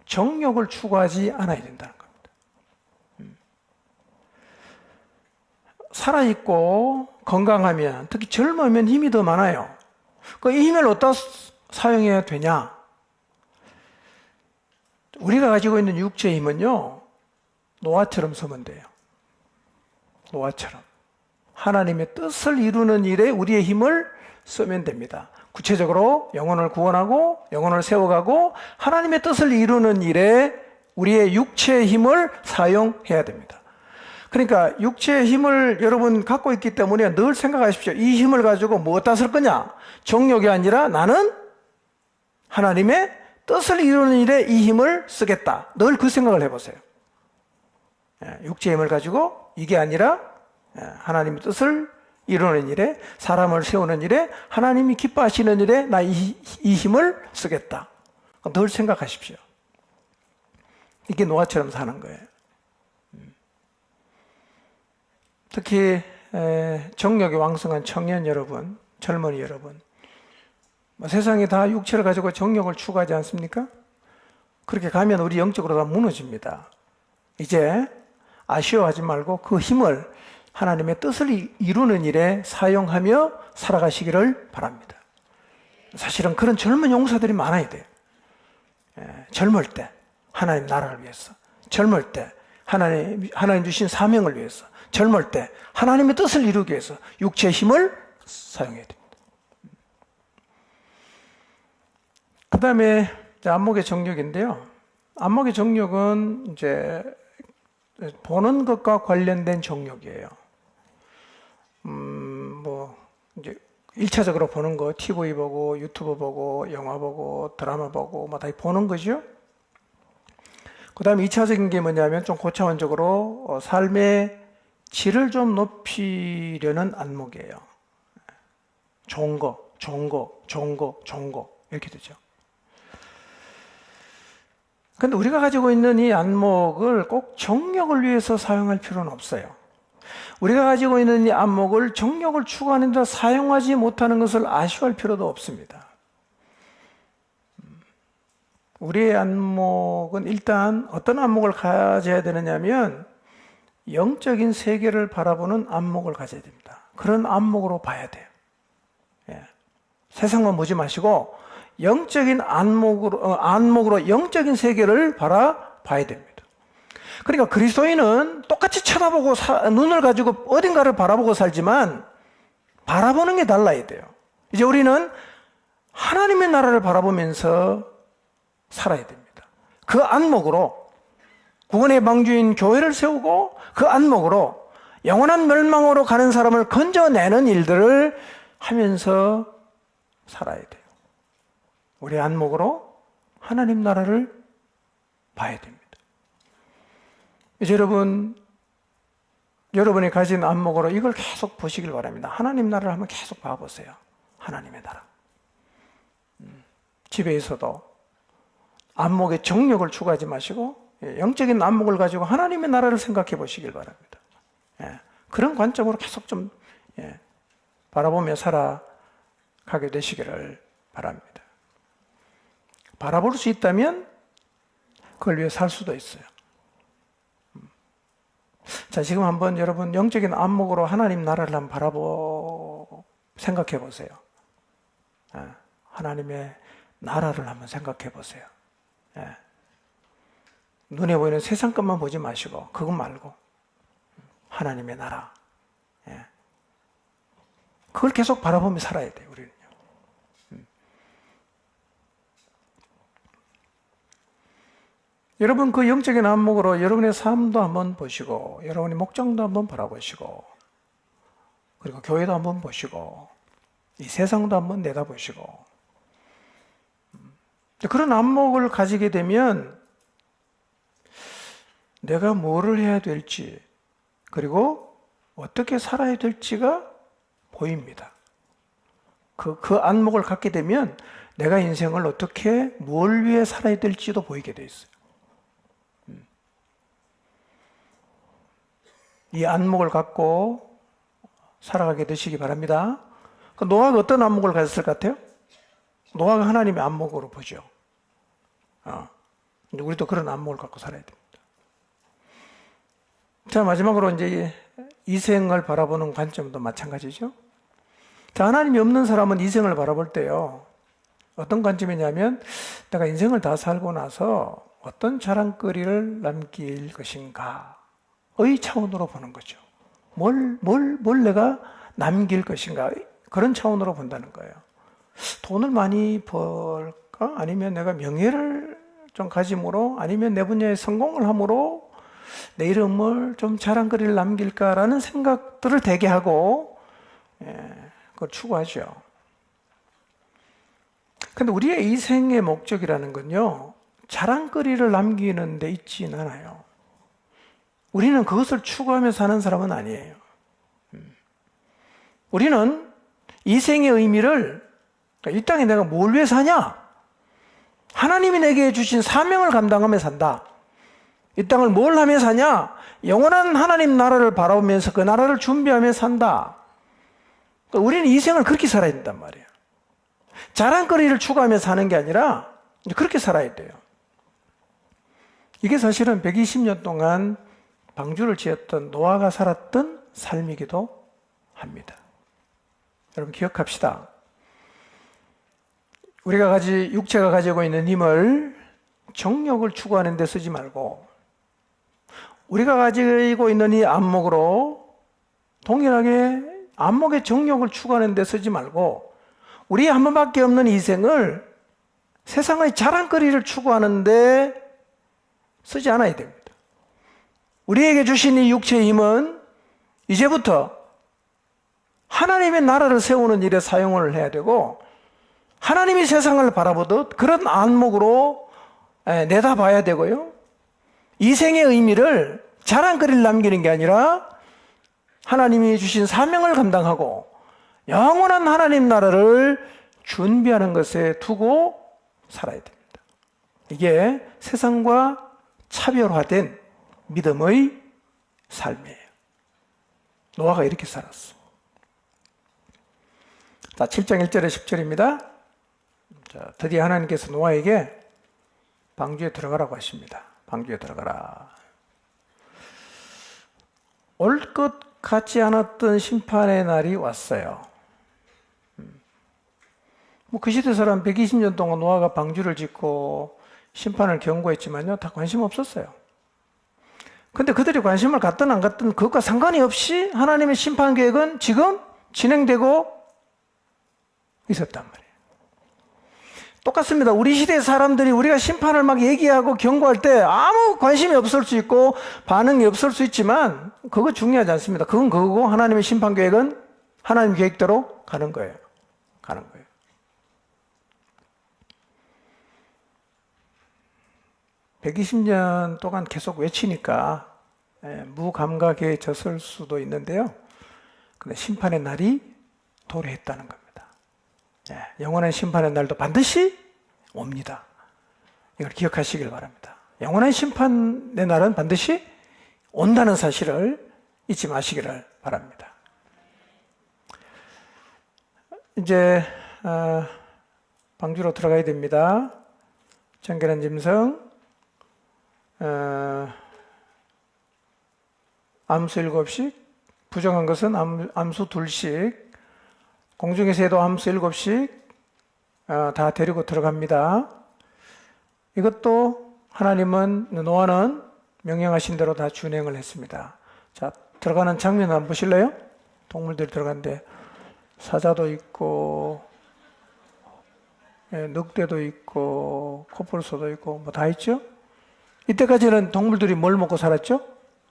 정욕을 추구하지 않아야 된다는 겁니다. 살아있고 건강하면, 특히 젊으면 힘이 더 많아요. 이 힘을 어디다 사용해야 되냐? 우리가 가지고 있는 육체의 힘은요, 노아처럼 쓰면 돼요. 노아처럼. 하나님의 뜻을 이루는 일에 우리의 힘을 쓰면 됩니다. 구체적으로 영혼을 구원하고 영혼을 세워가고 하나님의 뜻을 이루는 일에 우리의 육체의 힘을 사용해야 됩니다. 그러니까 육체의 힘을 여러분 갖고 있기 때문에 늘 생각하십시오. 이 힘을 가지고 무엇다 쓸 거냐? 정욕이 아니라 나는 하나님의 뜻을 이루는 일에 이 힘을 쓰겠다. 늘 그 생각을 해보세요. 육체의 힘을 가지고 이게 아니라 하나님의 뜻을 이루는 일에, 사람을 세우는 일에, 하나님이 기뻐하시는 일에 나 이 힘을 쓰겠다. 늘 생각하십시오. 이게 노아처럼 사는 거예요. 특히 정욕이 왕성한 청년 여러분, 젊은이 여러분, 세상이 다 육체를 가지고 정욕을 추구하지 않습니까? 그렇게 가면 우리 영적으로 다 무너집니다. 이제 아쉬워하지 말고 그 힘을 하나님의 뜻을 이루는 일에 사용하며 살아가시기를 바랍니다. 사실은 그런 젊은 용사들이 많아야 돼요. 젊을 때 하나님 나라를 위해서, 젊을 때 하나님 주신 사명을 위해서, 젊을 때 하나님의 뜻을 이루기 위해서 육체의 힘을 사용해야 됩니다. 그 다음에 안목의 정욕인데요. 안목의 정욕은 이제 보는 것과 관련된 정욕이에요. 이제 1차적으로 보는 거, TV 보고, 유튜브 보고, 영화 보고, 드라마 보고, 다 보는 거죠. 그 다음에 2차적인 게 뭐냐면 좀 고차원적으로 삶의 질을 좀 높이려는 안목이에요. 좋은 거, 이렇게 되죠. 근데 우리가 가지고 있는 이 안목을 꼭 정욕을 위해서 사용할 필요는 없어요. 우리가 가지고 있는 이 안목을 정욕을 추구하는 데 사용하지 못하는 것을 아쉬워할 필요도 없습니다. 우리의 안목은 일단 어떤 안목을 가져야 되느냐면 영적인 세계를 바라보는 안목을 가져야 됩니다. 그런 안목으로 봐야 돼요. 예. 세상만 보지 마시고 영적인 안목으로 영적인 세계를 바라봐야 됩니다. 그러니까 그리스도인은 똑같이 쳐다보고 눈을 가지고 어딘가를 바라보고 살지만 바라보는 게 달라야 돼요. 이제 우리는 하나님의 나라를 바라보면서 살아야 됩니다. 그 안목으로 구원의 방주인 교회를 세우고 그 안목으로 영원한 멸망으로 가는 사람을 건져내는 일들을 하면서 살아야 돼요. 우리 안목으로 하나님 나라를 봐야 됩니다. 이제 여러분이 가진 안목으로 이걸 계속 보시길 바랍니다. 하나님 나라를 한번 계속 봐보세요. 하나님의 나라. 집에 있어도 안목의 정력을 추구하지 마시고 영적인 안목을 가지고 하나님의 나라를 생각해 보시길 바랍니다. 그런 관점으로 계속 좀 바라보며 살아가게 되시기를 바랍니다. 바라볼 수 있다면 그걸 위해 살 수도 있어요. 자, 지금 한번 여러분 영적인 안목으로 하나님 나라를 한번 생각해 보세요. 하나님의 나라를 한번 생각해 보세요. 눈에 보이는 세상 것만 보지 마시고 그것 말고 하나님의 나라. 그걸 계속 바라보며 살아야 돼요, 우리는요. 여러분 그 영적인 안목으로 여러분의 삶도 한번 보시고 여러분의 목장도 한번 바라보시고 그리고 교회도 한번 보시고 이 세상도 한번 내다보시고 그런 안목을 가지게 되면 내가 뭐를 해야 될지 그리고 어떻게 살아야 될지가 보입니다. 그 안목을 갖게 되면 내가 인생을 어떻게 뭘 위해 살아야 될지도 보이게 돼 있어요. 이 안목을 갖고 살아가게 되시기 바랍니다. 노아가 어떤 안목을 가졌을 것 같아요? 노아가 하나님의 안목으로 보죠. 우리도 그런 안목을 갖고 살아야 됩니다. 자, 마지막으로 이제 이생을 바라보는 관점도 마찬가지죠. 자, 하나님이 없는 사람은 이생을 바라볼 때요. 어떤 관점이냐면 내가 인생을 다 살고 나서 어떤 자랑거리를 남길 것인가 의 차원으로 보는 거죠. 뭘 내가 남길 것인가 그런 차원으로 본다는 거예요. 돈을 많이 벌까? 아니면 내가 명예를 좀 가짐으로 아니면 내 분야에 성공을 함으로 내 이름을 좀 자랑거리를 남길까라는 생각들을 되게 하고 그걸 추구하죠. 근데 우리의 이 생의 목적이라는 건요, 자랑거리를 남기는 데 있진 않아요. 우리는 그것을 추구하며 사는 사람은 아니에요. 우리는 이 생의 의미를 이 땅에 내가 뭘 위해 사냐? 하나님이 내게 주신 사명을 감당하며 산다. 이 땅을 뭘 하며 사냐? 영원한 하나님 나라를 바라보면서 그 나라를 준비하며 산다. 그러니까 우리는 이 생을 그렇게 살아야 된단 말이에요. 자랑거리를 추구하며 사는 게 아니라 그렇게 살아야 돼요. 이게 사실은 120년 동안 방주를 지었던 노아가 살았던 삶이기도 합니다. 여러분 기억합시다. 육체가 가지고 있는 힘을 정욕을 추구하는 데 쓰지 말고 우리가 가지고 있는 이 안목으로 동일하게 안목의 정욕을 추구하는 데 쓰지 말고 우리 한 번밖에 없는 이 생을 세상의 자랑거리를 추구하는 데 쓰지 않아야 됩니다. 우리에게 주신 이 육체의 힘은 이제부터 하나님의 나라를 세우는 일에 사용을 해야 되고 하나님이 세상을 바라보듯 그런 안목으로 내다봐야 되고요. 이 생의 의미를 자랑거리를 남기는 게 아니라 하나님이 주신 사명을 감당하고 영원한 하나님 나라를 준비하는 것에 두고 살아야 됩니다. 이게 세상과 차별화된 믿음의 삶이에요. 노아가 이렇게 살았어. 자, 7장 1절에 10절입니다. 자, 드디어 하나님께서 노아에게 방주에 들어가라고 하십니다. 방주에 들어가라. 올 것 같지 않았던 심판의 날이 왔어요. 뭐 그 시대 사람 120년 동안 노아가 방주를 짓고 심판을 경고했지만요, 다 관심 없었어요. 근데 그들이 관심을 갖든 안 갖든 그것과 상관이 없이 하나님의 심판 계획은 지금 진행되고 있었단 말이에요. 똑같습니다. 우리 시대 사람들이 우리가 심판을 막 얘기하고 경고할 때 아무 관심이 없을 수 있고 반응이 없을 수 있지만 그거 중요하지 않습니다. 그건 그거고 하나님의 심판 계획은 하나님 계획대로 가는 거예요. 가는 거예요. (120년) 동안 계속 외치니까 무감각에 졌을 수도 있는데요. 근데 심판의 날이 도래했다는 겁니다. 영원한 심판의 날도 반드시 옵니다. 이걸 기억하시길 바랍니다. 영원한 심판의 날은 반드시 온다는 사실을 잊지 마시기를 바랍니다. 이제 방주로 들어가야 됩니다. 정결한 짐승, 암수 7씩, 부정한 것은 암수 2씩, 공중의 새도 암수 7씩 다 데리고 들어갑니다. 이것도 하나님은, 노아는 명령하신 대로 다 준행을 했습니다. 자, 들어가는 장면 한번 보실래요? 동물들이 들어간데 사자도 있고 늑대도 있고 코뿔소도 있고 뭐 다 있죠? 이때까지는 동물들이 뭘 먹고 살았죠?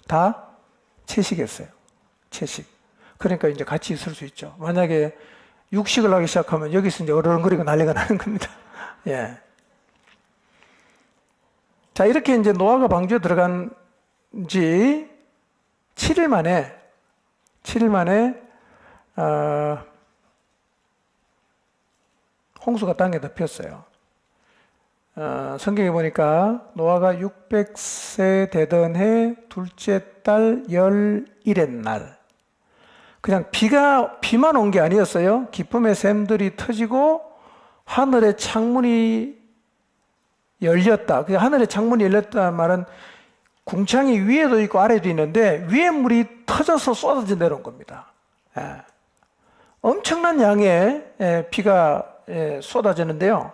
다 채식했어요. 채식. 그러니까 이제 같이 있을 수 있죠. 만약에 육식을 하기 시작하면 여기서 이제 어른거리고 난리가 나는 겁니다. 예. 자, 이렇게 이제 노아가 방주에 들어간 지 7일 만에 홍수가 땅에 덮였어요. 성경에 보니까 노아가 600세 되던 해 둘째 달 11의 날, 그냥 비만 온 게 아니었어요. 기쁨의 샘들이 터지고 하늘의 창문이 열렸다. 그 하늘의 창문이 열렸다는 말은 궁창이 위에도 있고 아래도 있는데 위에 물이 터져서 쏟아져 내려온 겁니다. 엄청난 양의 비가 쏟아지는데요.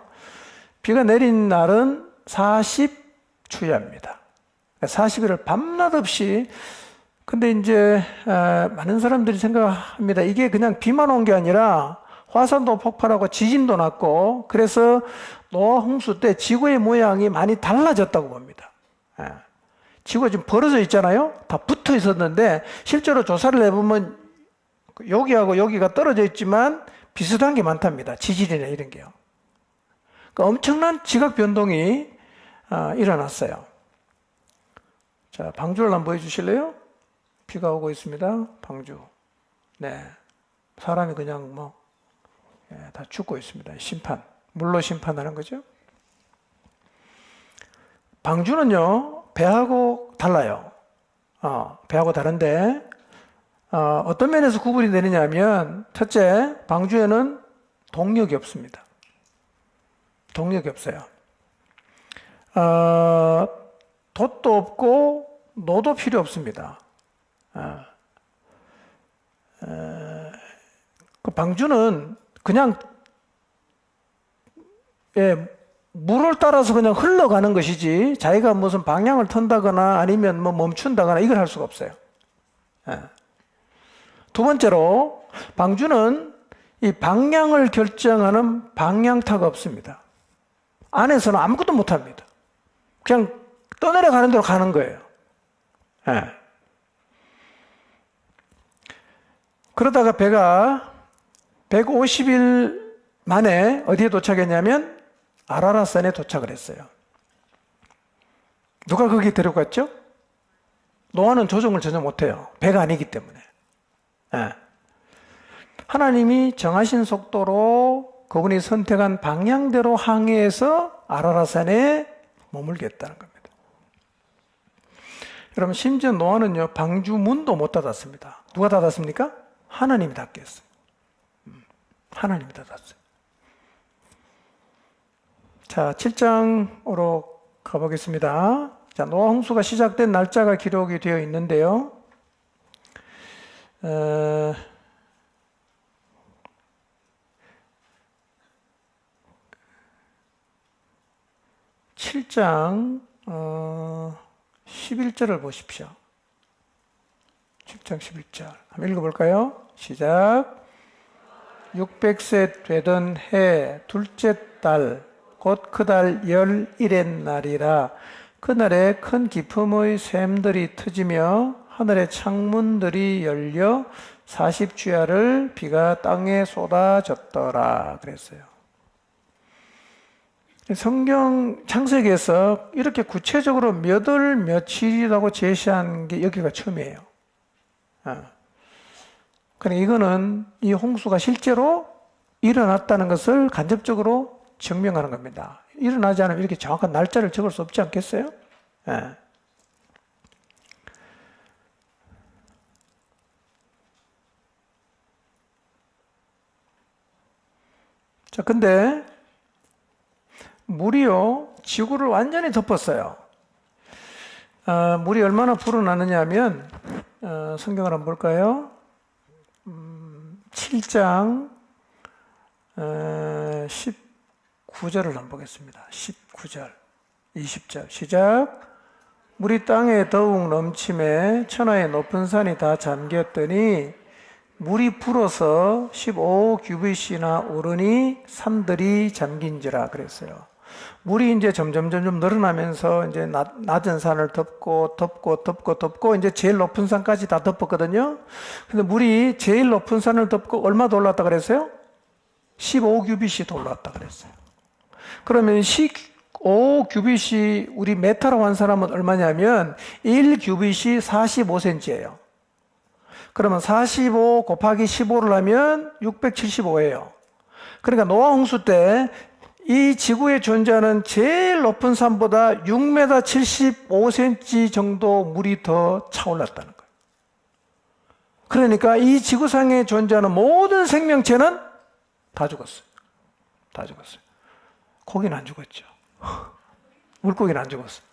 비가 내린 날은 40주야입니다. 40일을 밤낮 없이. 근데 이제 많은 사람들이 생각합니다. 이게 그냥 비만 온 게 아니라 화산도 폭발하고 지진도 났고, 그래서 노아 홍수 때 지구의 모양이 많이 달라졌다고 봅니다. 지구가 지금 벌어져 있잖아요. 다 붙어 있었는데 실제로 조사를 해보면 여기하고 여기가 떨어져 있지만 비슷한 게 많답니다. 지질이나 이런 게요. 그러니까 엄청난 지각 변동이 일어났어요. 자, 방주를 한번 보여주실래요? 비가 오고 있습니다. 방주. 네, 사람이 그냥 다 죽고 있습니다. 심판, 물로 심판하는 거죠. 방주는요, 배하고 달라요. 배하고 다른데 어떤 면에서 구분이 되느냐 하면, 첫째, 방주에는 동력이 없습니다. 동력이 없어요. 돛도 없고 노도 필요 없습니다. 그 방주는 그냥 물을 따라서 그냥 흘러가는 것이지 자기가 무슨 방향을 턴다거나 아니면 뭐 멈춘다거나 이걸 할 수가 없어요. 두 번째로, 방주는 이 방향을 결정하는 방향타가 없습니다. 안에서는 아무것도 못합니다. 그냥 떠내려가는 대로 가는 거예요. 그러다가 배가 150일 만에 어디에 도착했냐면 아라랏산에 도착을 했어요. 누가 거기 데려갔죠? 노아는 조종을 전혀 못해요. 배가 아니기 때문에. 하나님이 정하신 속도로 그분이 선택한 방향대로 항해해서 아라랏산에 머물겠다는 겁니다. 여러분, 심지어 노아는요, 방주 문도 못 닫았습니다. 누가 닫았습니까? 하나님이 닫게 했어요. 하나님이 닫았어요. 자, 7장으로 가보겠습니다. 자, 노아 홍수가 시작된 날짜가 기록이 되어 있는데요. 어, 7장 11절을 보십시오. 7장 11절 한번 읽어볼까요? 시작. 600세 되던 해 둘째 달 곧 그 달 11의 날이라. 그날에 큰 기품의 샘들이 터지며 하늘의 창문들이 열려 40주야를 비가 땅에 쏟아졌더라 그랬어요. 성경 창세기에서 이렇게 구체적으로 몇 월 며칠이라고 제시한 게 여기가 처음이에요. 그러니까 이거는 이 홍수가 실제로 일어났다는 것을 간접적으로 증명하는 겁니다. 일어나지 않으면 이렇게 정확한 날짜를 적을 수 없지 않겠어요? 예. 자, 근데 물이요, 지구를 완전히 덮었어요. 물이 얼마나 불어나느냐 하면, 성경을 한번 볼까요? 7장 19절을 한번 보겠습니다. 19절, 20절 시작. 물이 땅에 더욱 넘침에 천하의 높은 산이 다 잠겼더니 물이 불어서 15규빗이나 오르니 산들이 잠긴지라 그랬어요. 물이 이제 점점 늘어나면서 이제 낮은 산을 덮고 이제 제일 높은 산까지 다 덮었거든요. 근데 물이 제일 높은 산을 덮고 얼마 더 올랐다 그랬어요? 15규빗이 더 올랐다 그랬어요. 그러면 15규빗이 우리 메타로 환산하면 얼마냐면 1규빗이 45cm예요. 그러면 45 곱하기 15를 하면 675예요. 그러니까 노아 홍수 때 이 지구에 존재하는 제일 높은 산보다 6m 75cm 정도 물이 더 차올랐다는 거예요. 그러니까 이 지구상에 존재하는 모든 생명체는 다 죽었어요. 다 죽었어요. 고기는 안 죽었죠. 물고기는 안 죽었어요.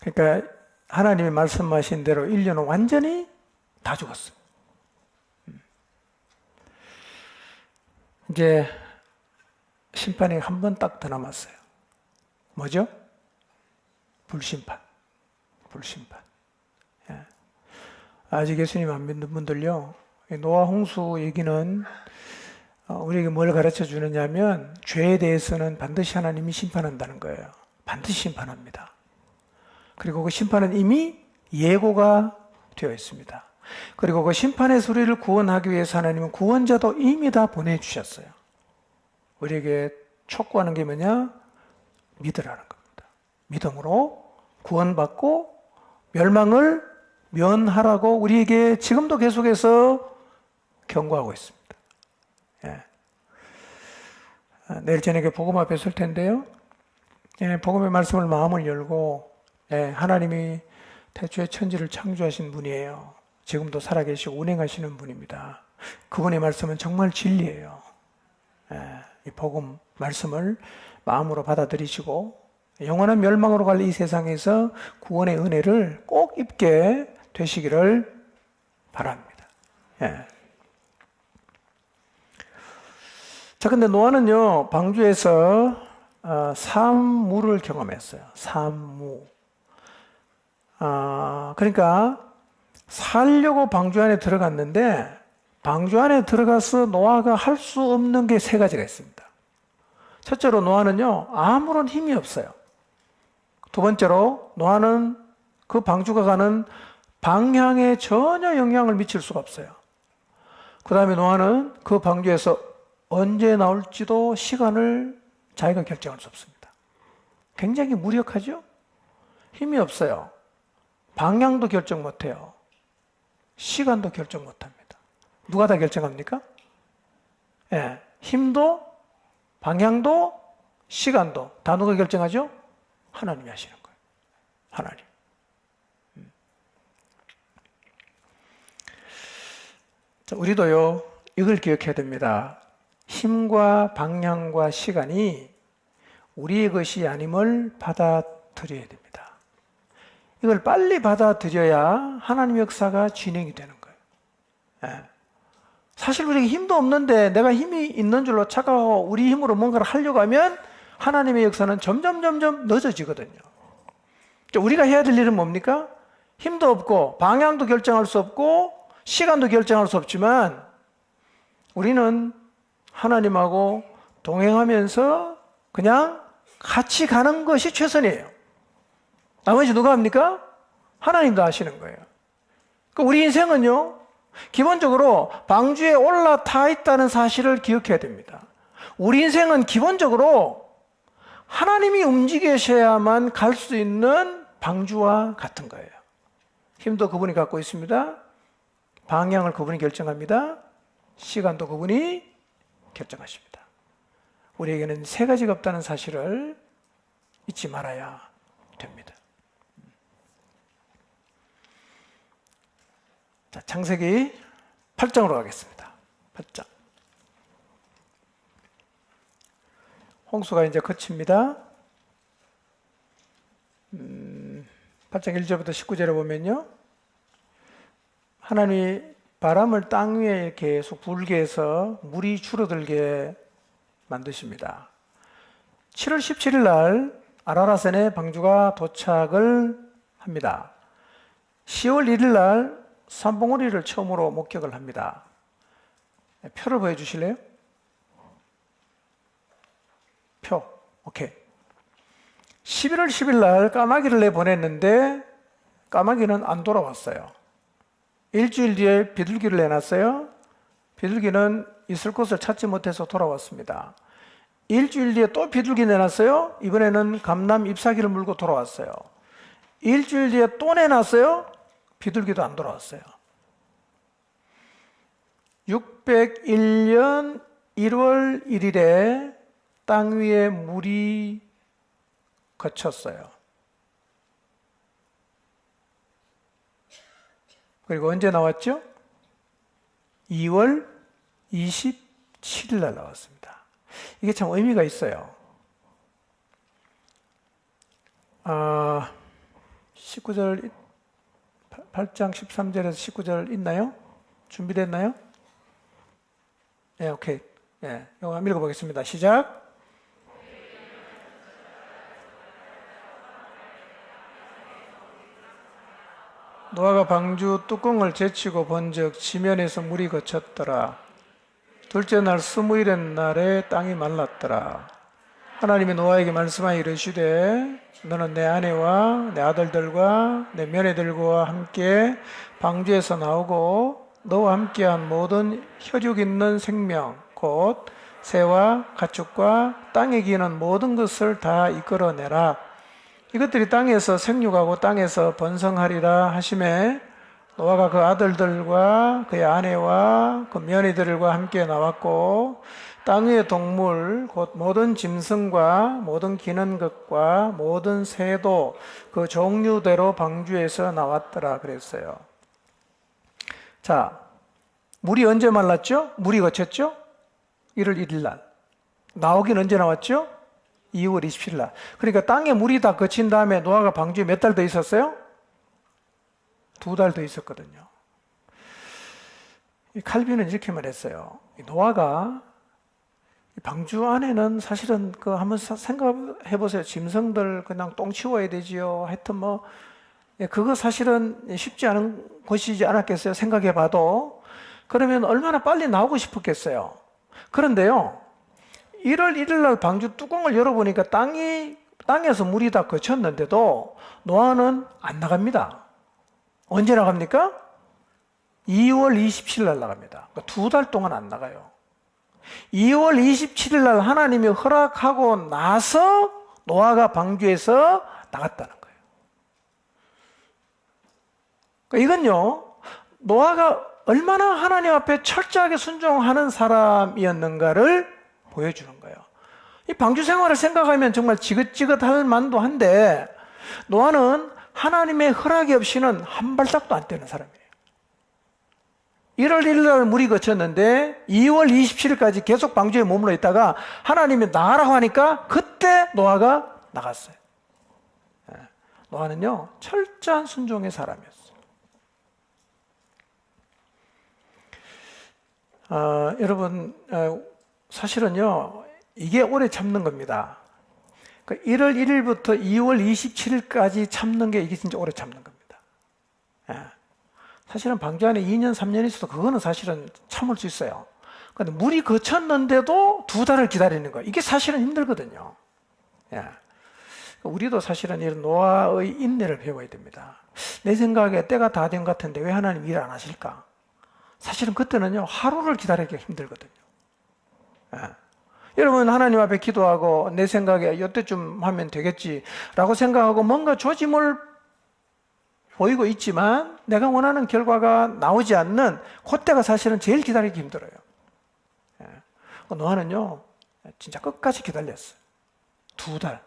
그러니까 하나님이 말씀하신 대로 인류는 완전히 다 죽었어요. 이제 심판이 한 번 딱 더 남았어요. 뭐죠? 불심판. 예. 아직 예수님 안 믿는 분들요, 노아 홍수 얘기는 우리에게 뭘 가르쳐 주느냐면 죄에 대해서는 반드시 하나님이 심판한다는 거예요. 반드시 심판합니다. 그리고 그 심판은 이미 예고가 되어 있습니다. 그리고 그 심판에서 우리를 구원하기 위해서 하나님은 구원자도 이미 다 보내주셨어요. 우리에게 촉구하는 게 뭐냐? 믿으라는 겁니다. 믿음으로 구원받고 멸망을 면하라고 우리에게 지금도 계속해서 경고하고 있습니다. 예. 내일 저녁에 복음 앞에 설 텐데요. 예, 복음의 말씀을 마음을 열고, 예, 하나님이 태초에 천지를 창조하신 분이에요. 지금도 살아계시고 운행하시는 분입니다. 그분의 말씀은 정말 진리예요. 이 복음 말씀을 마음으로 받아들이시고 영원한 멸망으로 갈 이 세상에서 구원의 은혜를 꼭 입게 되시기를 바랍니다. 자, 근데 노아는요, 방주에서 산무를 경험했어요. 산무. 그러니까 살려고 방주 안에 들어갔는데 방주 안에 들어가서 노아가 할 수 없는 게 세 가지가 있습니다. 첫째로 노아는요, 아무런 힘이 없어요. 두 번째로 노아는 그 방주가 가는 방향에 전혀 영향을 미칠 수가 없어요. 그 다음에 노아는 그 방주에서 언제 나올지도 시간을 자기가 결정할 수 없습니다. 굉장히 무력하죠? 힘이 없어요. 방향도 결정 못해요. 시간도 결정 못합니다. 누가 다 결정합니까? 예, 힘도, 방향도, 시간도 다 누가 결정하죠? 하나님이 하시는 거예요. 하나님. 자, 우리도요, 이걸 기억해야 됩니다. 힘과 방향과 시간이 우리의 것이 아님을 받아들여야 됩니다. 이걸 빨리 받아들여야 하나님의 역사가 진행이 되는 거예요. 예. 사실 우리가 힘도 없는데 내가 힘이 있는 줄로 착각하고 우리 힘으로 뭔가를 하려고 하면 하나님의 역사는 점점 늦어지거든요. 우리가 해야 될 일은 뭡니까? 힘도 없고 방향도 결정할 수 없고 시간도 결정할 수 없지만 우리는 하나님하고 동행하면서 그냥 같이 가는 것이 최선이에요. 나머지 누가 합니까? 하나님도 하시는 거예요. 우리 인생은요, 기본적으로 방주에 올라타 있다는 사실을 기억해야 됩니다. 우리 인생은 기본적으로 하나님이 움직이셔야만 갈 수 있는 방주와 같은 거예요. 힘도 그분이 갖고 있습니다. 방향을 그분이 결정합니다. 시간도 그분이 결정하십니다. 우리에게는 세 가지가 없다는 사실을 잊지 말아야 됩니다. 자, 창세기 8장으로 가겠습니다. 8장. 홍수가 이제 그칩니다. 8장 1절부터 19절에 보면요. 하나님이 바람을 땅 위에 이렇게 계속 불게 해서 물이 줄어들게 만드십니다. 7월 17일 날 아라라산에 방주가 도착을 합니다. 10월 1일 날 산봉우리를 처음으로 목격을 합니다. 표를 보여주실래요? 표. 오케이. 11월 10일 날 까마귀를 내보냈는데 까마귀는 안 돌아왔어요. 일주일 뒤에 비둘기를 내놨어요. 비둘기는 있을 곳을 찾지 못해서 돌아왔습니다. 일주일 뒤에 또 비둘기 내놨어요. 이번에는 감람 잎사귀를 물고 돌아왔어요. 일주일 뒤에 또 내놨어요. 비둘기도 안 돌아왔어요. 601년 1월 1일에 땅 위에 물이 거쳤어요. 그리고 언제 나왔죠? 2월 27일 날 나왔습니다. 이게 참 의미가 있어요. 19절 8장 13절에서 19절 있나요? 준비됐나요? 네, 오케이. 네, 이거 한번 읽어보겠습니다. 시작. 노아가 방주 뚜껑을 제치고 본즉 지면에서 물이 거쳤더라. 둘째 날 20일의 날에 땅이 말랐더라. 하나님이 노아에게 말씀하여 이르시되 너는 내 아내와 내 아들들과 내 며느리들과 함께 방주에서 나오고 너와 함께한 모든 혈육 있는 생명 곧 새와 가축과 땅에 기는 모든 것을 다 이끌어내라. 이것들이 땅에서 생육하고 땅에서 번성하리라 하시매 노아가 그 아들들과 그의 아내와 그 며느리들과 함께 나왔고 땅 위의 동물 곧 모든 짐승과 모든 기는 것과 모든 새도 그 종류대로 방주에서 나왔더라 그랬어요. 자, 물이 언제 말랐죠? 물이 거쳤죠? 1월 1일 날. 나오긴 언제 나왔죠? 2월 27일 날. 그러니까 땅에 물이 다 거친 다음에 노아가 방주에 몇 달 더 있었어요? 2달 더 있었거든요. 이 칼빈은 이렇게 말했어요. 노아가 방주 안에는 사실은 그 한번 생각해 보세요. 짐승들 그냥 똥 치워야 되지요. 하여튼 뭐 그거 사실은 쉽지 않은 것이지 않았겠어요. 생각해 봐도. 그러면 얼마나 빨리 나오고 싶었겠어요. 그런데요. 1월 1일 날 방주 뚜껑을 열어보니까 땅에서 물이 다 거쳤는데도 노아는 안 나갑니다. 언제 나갑니까? 2월 27일 날 나갑니다. 그러니까 2달 동안 안 나가요. 2월 27일 날 하나님이 허락하고 나서 노아가 방주에서 나갔다는 거예요. 그러니까 이건요, 노아가 얼마나 하나님 앞에 철저하게 순종하는 사람이었는가를 보여주는 거예요. 이 방주 생활을 생각하면 정말 지긋지긋할 만도 한데 노아는 하나님의 허락이 없이는 한 발짝도 안 떼는 사람이에요. 1월 1일 날 물이 거쳤는데 2월 27일까지 계속 방주에 머물러 있다가 하나님이 나가라고 하니까 그때 노아가 나갔어요. 노아는요, 철저한 순종의 사람이었어요. 여러분, 사실은요, 이게 오래 참는 겁니다. 1월 1일부터 2월 27일까지 참는 게 이게 진짜 오래 참는 겁니다. 사실은 방주 안에 2년, 3년 있어도 그거는 사실은 참을 수 있어요. 근데 물이 거쳤는데도 2달을 기다리는 거, 이게 사실은 힘들거든요. 우리도 사실은 이런 노아의 인내를 배워야 됩니다. 내 생각에 때가 다 된 것 같은데 왜 하나님 일 안 하실까? 사실은 그때는요, 하루를 기다리기가 힘들거든요. 여러분, 하나님 앞에 기도하고 내 생각에 이때쯤 하면 되겠지라고 생각하고 뭔가 조짐을 보이고 있지만 내가 원하는 결과가 나오지 않는 그때가 사실은 제일 기다리기 힘들어요. 노아는요, 진짜 끝까지 기다렸어요. 2달.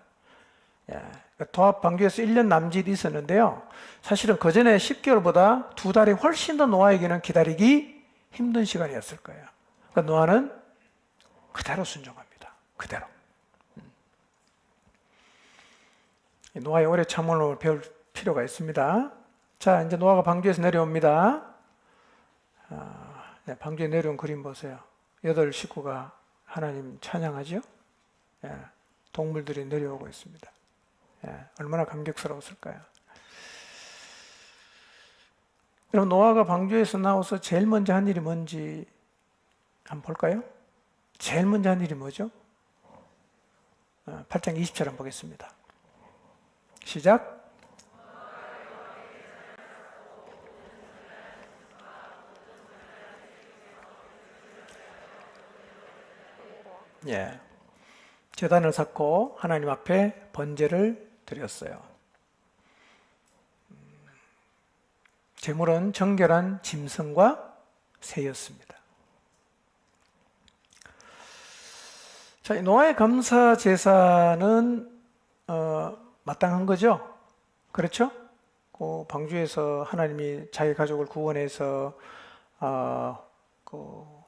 도합 방주에서 1년 남짓 있었는데요, 사실은 그 전에 10개월보다 2달이 훨씬 더 노아에게는 기다리기 힘든 시간이었을 거예요. 그러니까 노아는 그대로 순종합니다. 그대로. 노아의 오래 참음을 배울 필요가 있습니다. 자, 이제 노아가 방주에서 내려옵니다. 방주에 내려온 그림 보세요. 8 식구가 하나님 찬양하죠? 동물들이 내려오고 있습니다. 얼마나 감격스러웠을까요? 여러분, 노아가 방주에서 나와서 제일 먼저 한 일이 뭔지 한번 볼까요? 제일 먼저 한 일이 뭐죠? 8장 20절 한번 보겠습니다. 시작. 제단을 쌓고 하나님 앞에 번제를 드렸어요. 제물은 정결한 짐승과 새였습니다. 자, 노아의 감사 제사는 마땅한 거죠. 그렇죠? 그 방주에서 하나님이 자기 가족을 구원해서 그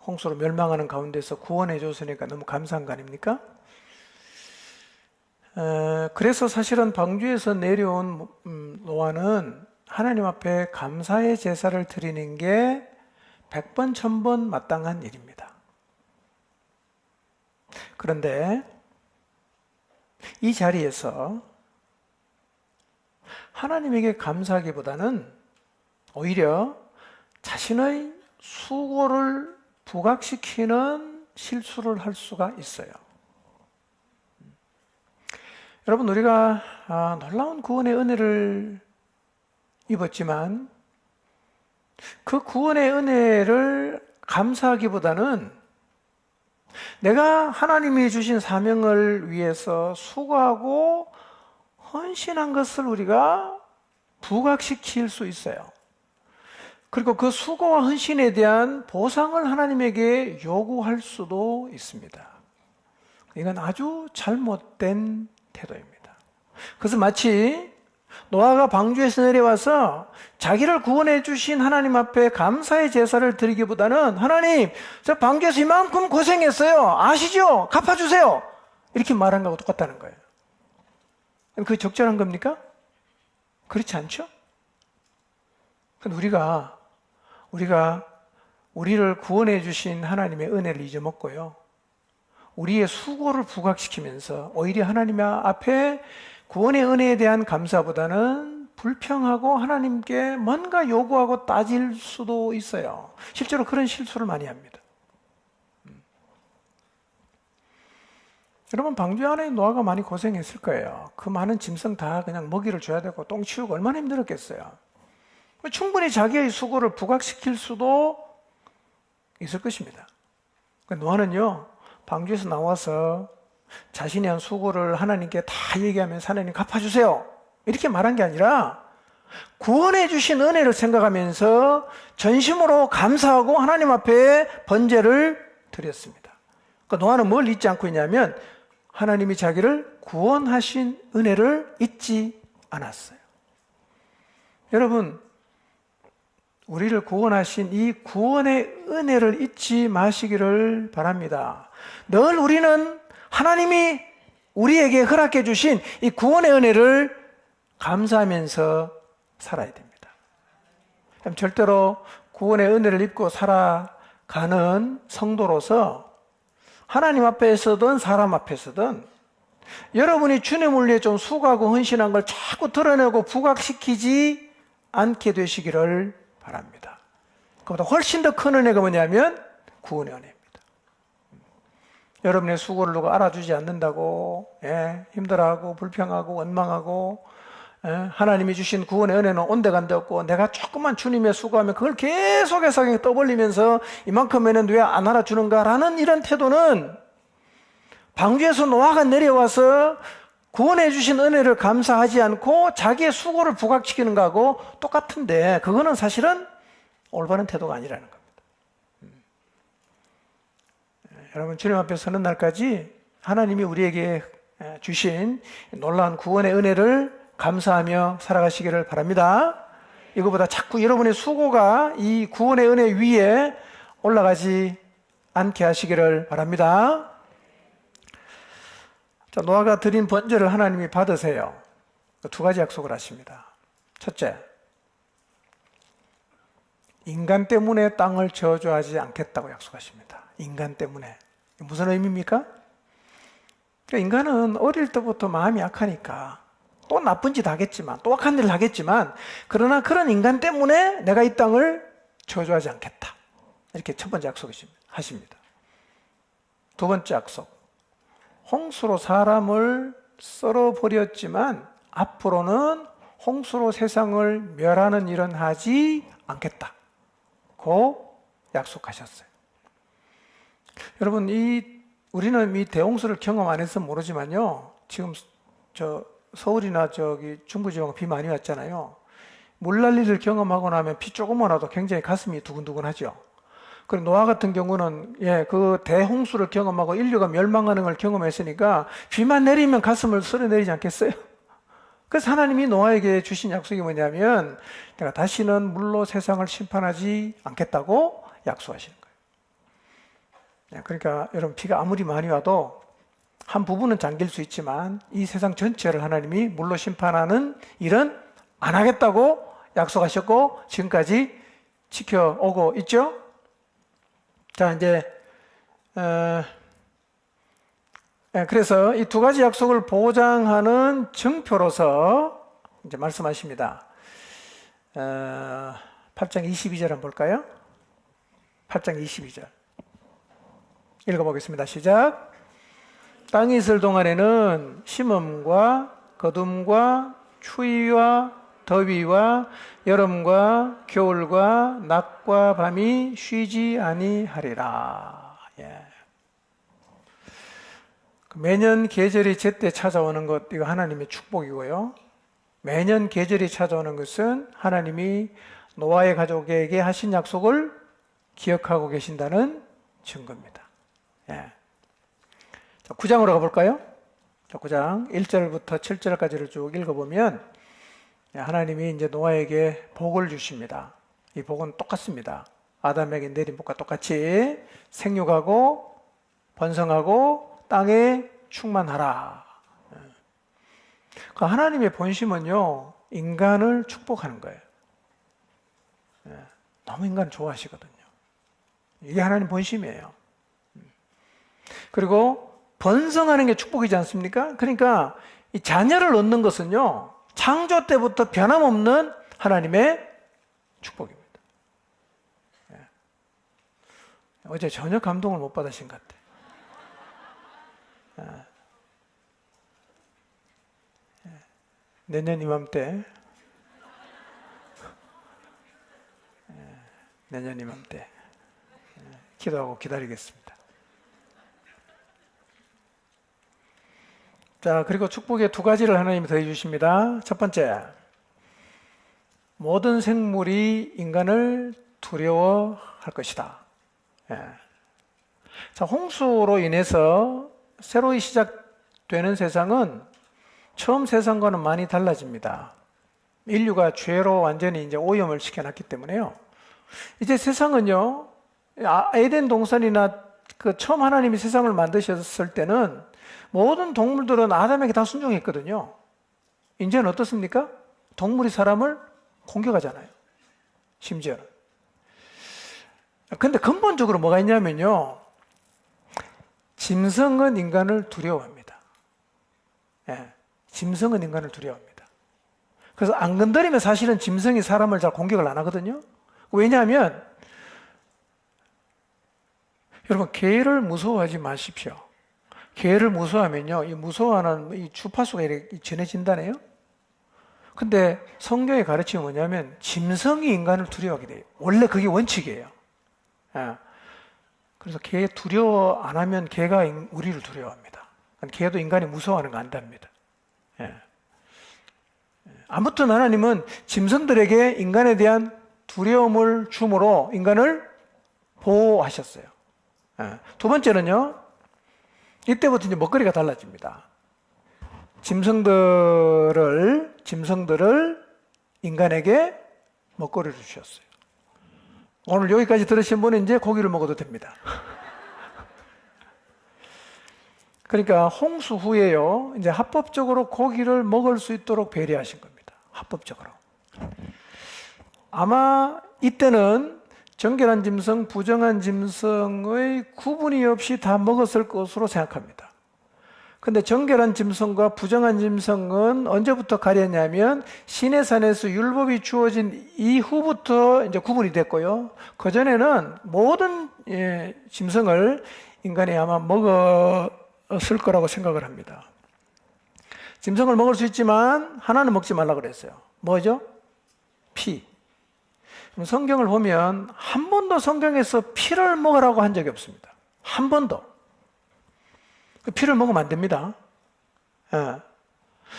홍수로 멸망하는 가운데서 구원해 줬으니까 너무 감사한 거 아닙니까? 그래서 사실은 방주에서 내려온 노아는 하나님 앞에 감사의 제사를 드리는 게 100번, 1000번 마땅한 일입니다. 그런데 이 자리에서 하나님에게 감사하기보다는 오히려 자신의 수고를 부각시키는 실수를 할 수가 있어요. 여러분, 우리가 놀라운 구원의 은혜를 입었지만 그 구원의 은혜를 감사하기보다는 내가 하나님이 주신 사명을 위해서 수고하고 헌신한 것을 우리가 부각시킬 수 있어요. 그리고 그 수고와 헌신에 대한 보상을 하나님에게 요구할 수도 있습니다. 이건 아주 잘못된 태도입니다. 그래서 마치 노아가 방주에서 내려와서 자기를 구원해 주신 하나님 앞에 감사의 제사를 드리기보다는 하나님, 저 방주에서 이만큼 고생했어요. 아시죠? 갚아주세요. 이렇게 말한 거하고 똑같다는 거예요. 그게 적절한 겁니까? 그렇지 않죠? 우리가 우리를 구원해 주신 하나님의 은혜를 잊어먹고요, 우리의 수고를 부각시키면서 오히려 하나님 앞에 구원의 은혜에 대한 감사보다는 불평하고 하나님께 뭔가 요구하고 따질 수도 있어요. 실제로 그런 실수를 많이 합니다. 여러분, 방주 안에 노아가 많이 고생했을 거예요. 그 많은 짐승 다 그냥 먹이를 줘야 되고 똥 치우고 얼마나 힘들었겠어요. 충분히 자기의 수고를 부각시킬 수도 있을 것입니다. 노아는요, 방주에서 나와서 자신이 한 수고를 하나님께 다 얘기하면서 하나님 갚아주세요 이렇게 말한 게 아니라 구원해 주신 은혜를 생각하면서 전심으로 감사하고 하나님 앞에 번제를 드렸습니다. 그러니까 노아는 뭘 잊지 않고 있냐면 하나님이 자기를 구원하신 은혜를 잊지 않았어요. 여러분, 우리를 구원하신 이 구원의 은혜를 잊지 마시기를 바랍니다. 늘 우리는 하나님이 우리에게 허락해 주신 이 구원의 은혜를 감사하면서 살아야 됩니다. 절대로 구원의 은혜를 입고 살아가는 성도로서 하나님 앞에서든 사람 앞에서든 여러분이 주님을 위해 좀 수고하고 헌신한 걸 자꾸 드러내고 부각시키지 않게 되시기를 바랍니다. 그보다 훨씬 더 큰 은혜가 뭐냐면 구원의 은혜입니다. 여러분의 수고를 누가 알아주지 않는다고 힘들어하고 불평하고 원망하고 하나님이 주신 구원의 은혜는 온데간데 없고 내가 조금만 주님의 수고하면 그걸 계속해서 떠벌리면서 이만큼에는 왜 안 알아주는가라는 이런 태도는 방주에서 노아가 내려와서 구원해 주신 은혜를 감사하지 않고 자기의 수고를 부각시키는 거하고 똑같은데 그거는 사실은 올바른 태도가 아니라는 겁니다. 여러분 주님 앞에 서는 날까지 하나님이 우리에게 주신 놀라운 구원의 은혜를 감사하며 살아가시기를 바랍니다. 이거보다 자꾸 여러분의 수고가 이 구원의 은혜 위에 올라가지 않게 하시기를 바랍니다. 자, 노아가 드린 번제를 하나님이 받으세요. 두 가지 약속을 하십니다. 첫째, 인간 때문에 땅을 저주하지 않겠다고 약속하십니다. 인간 때문에. 무슨 의미입니까? 인간은 어릴 때부터 마음이 약하니까 또 나쁜 짓 하겠지만 또 악한 일을 하겠지만 그러나 그런 인간 때문에 내가 이 땅을 저주하지 않겠다. 이렇게 첫 번째 약속하십니다. 두 번째 약속. 홍수로 사람을 썰어버렸지만 앞으로는 홍수로 세상을 멸하는 일은 하지 않겠다고 약속하셨어요. 여러분, 우리는 이 대홍수를 경험 안 해서 모르지만요. 지금 서울이나 중부지방 비 많이 왔잖아요. 물난리를 경험하고 나면 비 조금만 와도 굉장히 가슴이 두근두근하죠. 그리고 노아 같은 경우는 그 대홍수를 경험하고 인류가 멸망하는 걸 경험했으니까 비만 내리면 가슴을 쓸어내리지 않겠어요? 그래서 하나님이 노아에게 주신 약속이 뭐냐면 내가 다시는 물로 세상을 심판하지 않겠다고 약속하시는 거예요. 그러니까 여러분 비가 아무리 많이 와도 한 부분은 잠길 수 있지만 이 세상 전체를 하나님이 물로 심판하는 일은 안 하겠다고 약속하셨고 지금까지 지켜오고 있죠. 자, 이제 그래서 이 두 가지 약속을 보장하는 증표로서 이제 말씀하십니다. 8장 22절 한번 볼까요? 8장 22절 읽어보겠습니다. 시작. 땅이 있을 동안에는 심음과 거둠과 추위와 더위와 여름과 겨울과 낮과 밤이 쉬지 아니하리라. 매년 계절이 제때 찾아오는 것, 이거 하나님의 축복이고요. 매년 계절이 찾아오는 것은 하나님이 노아의 가족에게 하신 약속을 기억하고 계신다는 증거입니다. 자, 9장으로 가볼까요? 자, 9장 1절부터 7절까지를 쭉 읽어보면 하나님이 이제 노아에게 복을 주십니다. 이 복은 똑같습니다. 아담에게 내린 복과 똑같이 생육하고 번성하고 땅에 충만하라. 하나님의 본심은요, 인간을 축복하는 거예요. 너무 인간 좋아하시거든요. 이게 하나님 본심이에요. 그리고 번성하는 게 축복이지 않습니까? 그러니까 이 자녀를 얻는 것은요, 창조 때부터 변함없는 하나님의 축복입니다. 어제 전혀 감동을 못 받으신 것 같아요. 내년 이맘때 기도하고 기다리겠습니다. 자, 그리고 축복의 두 가지를 하나님이 더해 주십니다. 첫 번째, 모든 생물이 인간을 두려워할 것이다. 자, 홍수로 인해서 새로 시작되는 세상은 처음 세상과는 많이 달라집니다. 인류가 죄로 완전히 이제 오염을 시켜놨기 때문에요. 이제 세상은요, 에덴 동산이나 그 처음 하나님이 세상을 만드셨을 때는 모든 동물들은 아담에게 다 순종했거든요. 이제는 어떻습니까? 동물이 사람을 공격하잖아요. 심지어는. 근데 근본적으로 뭐가 있냐면요. 짐승은 인간을 두려워합니다. 예, 짐승은 인간을 두려워합니다. 그래서 안 건드리면 사실은 짐승이 사람을 잘 공격을 안 하거든요. 왜냐하면 여러분 개를 무서워하지 마십시오. 개를 무서워하면요, 이 무서워하는 이 주파수가 이렇게 전해진다네요. 근데 성경의 가르침이 뭐냐면 짐승이 인간을 두려워하게 돼요. 원래 그게 원칙이에요. 예. 그래서 개 두려워 안 하면 개가 우리를 두려워합니다. 개도 인간이 무서워하는 거 안답니다. 예. 아무튼 하나님은 짐승들에게 인간에 대한 두려움을 줌으로 인간을 보호하셨어요. 예. 두 번째는요, 이때부터 이제 먹거리가 달라집니다. 짐승들을 인간에게 먹거리를 주셨어요. 오늘 여기까지 들으신 분은 이제 고기를 먹어도 됩니다. 그러니까 홍수 후에요, 이제 합법적으로 고기를 먹을 수 있도록 배려하신 겁니다. 합법적으로. 아마 이때는 정결한 짐승, 부정한 짐승의 구분이 없이 다 먹었을 것으로 생각합니다. 근데 정결한 짐승과 부정한 짐승은 언제부터 가렸냐면 시내산에서 율법이 주어진 이후부터 이제 구분이 됐고요. 그전에는 모든 짐승을 인간이 아마 먹었을 거라고 생각을 합니다. 짐승을 먹을 수 있지만 하나는 먹지 말라 그랬어요. 뭐죠? 피. 성경을 보면 한 번도 성경에서 피를 먹으라고 한 적이 없습니다. 한 번도. 피를 먹으면 안 됩니다. 예.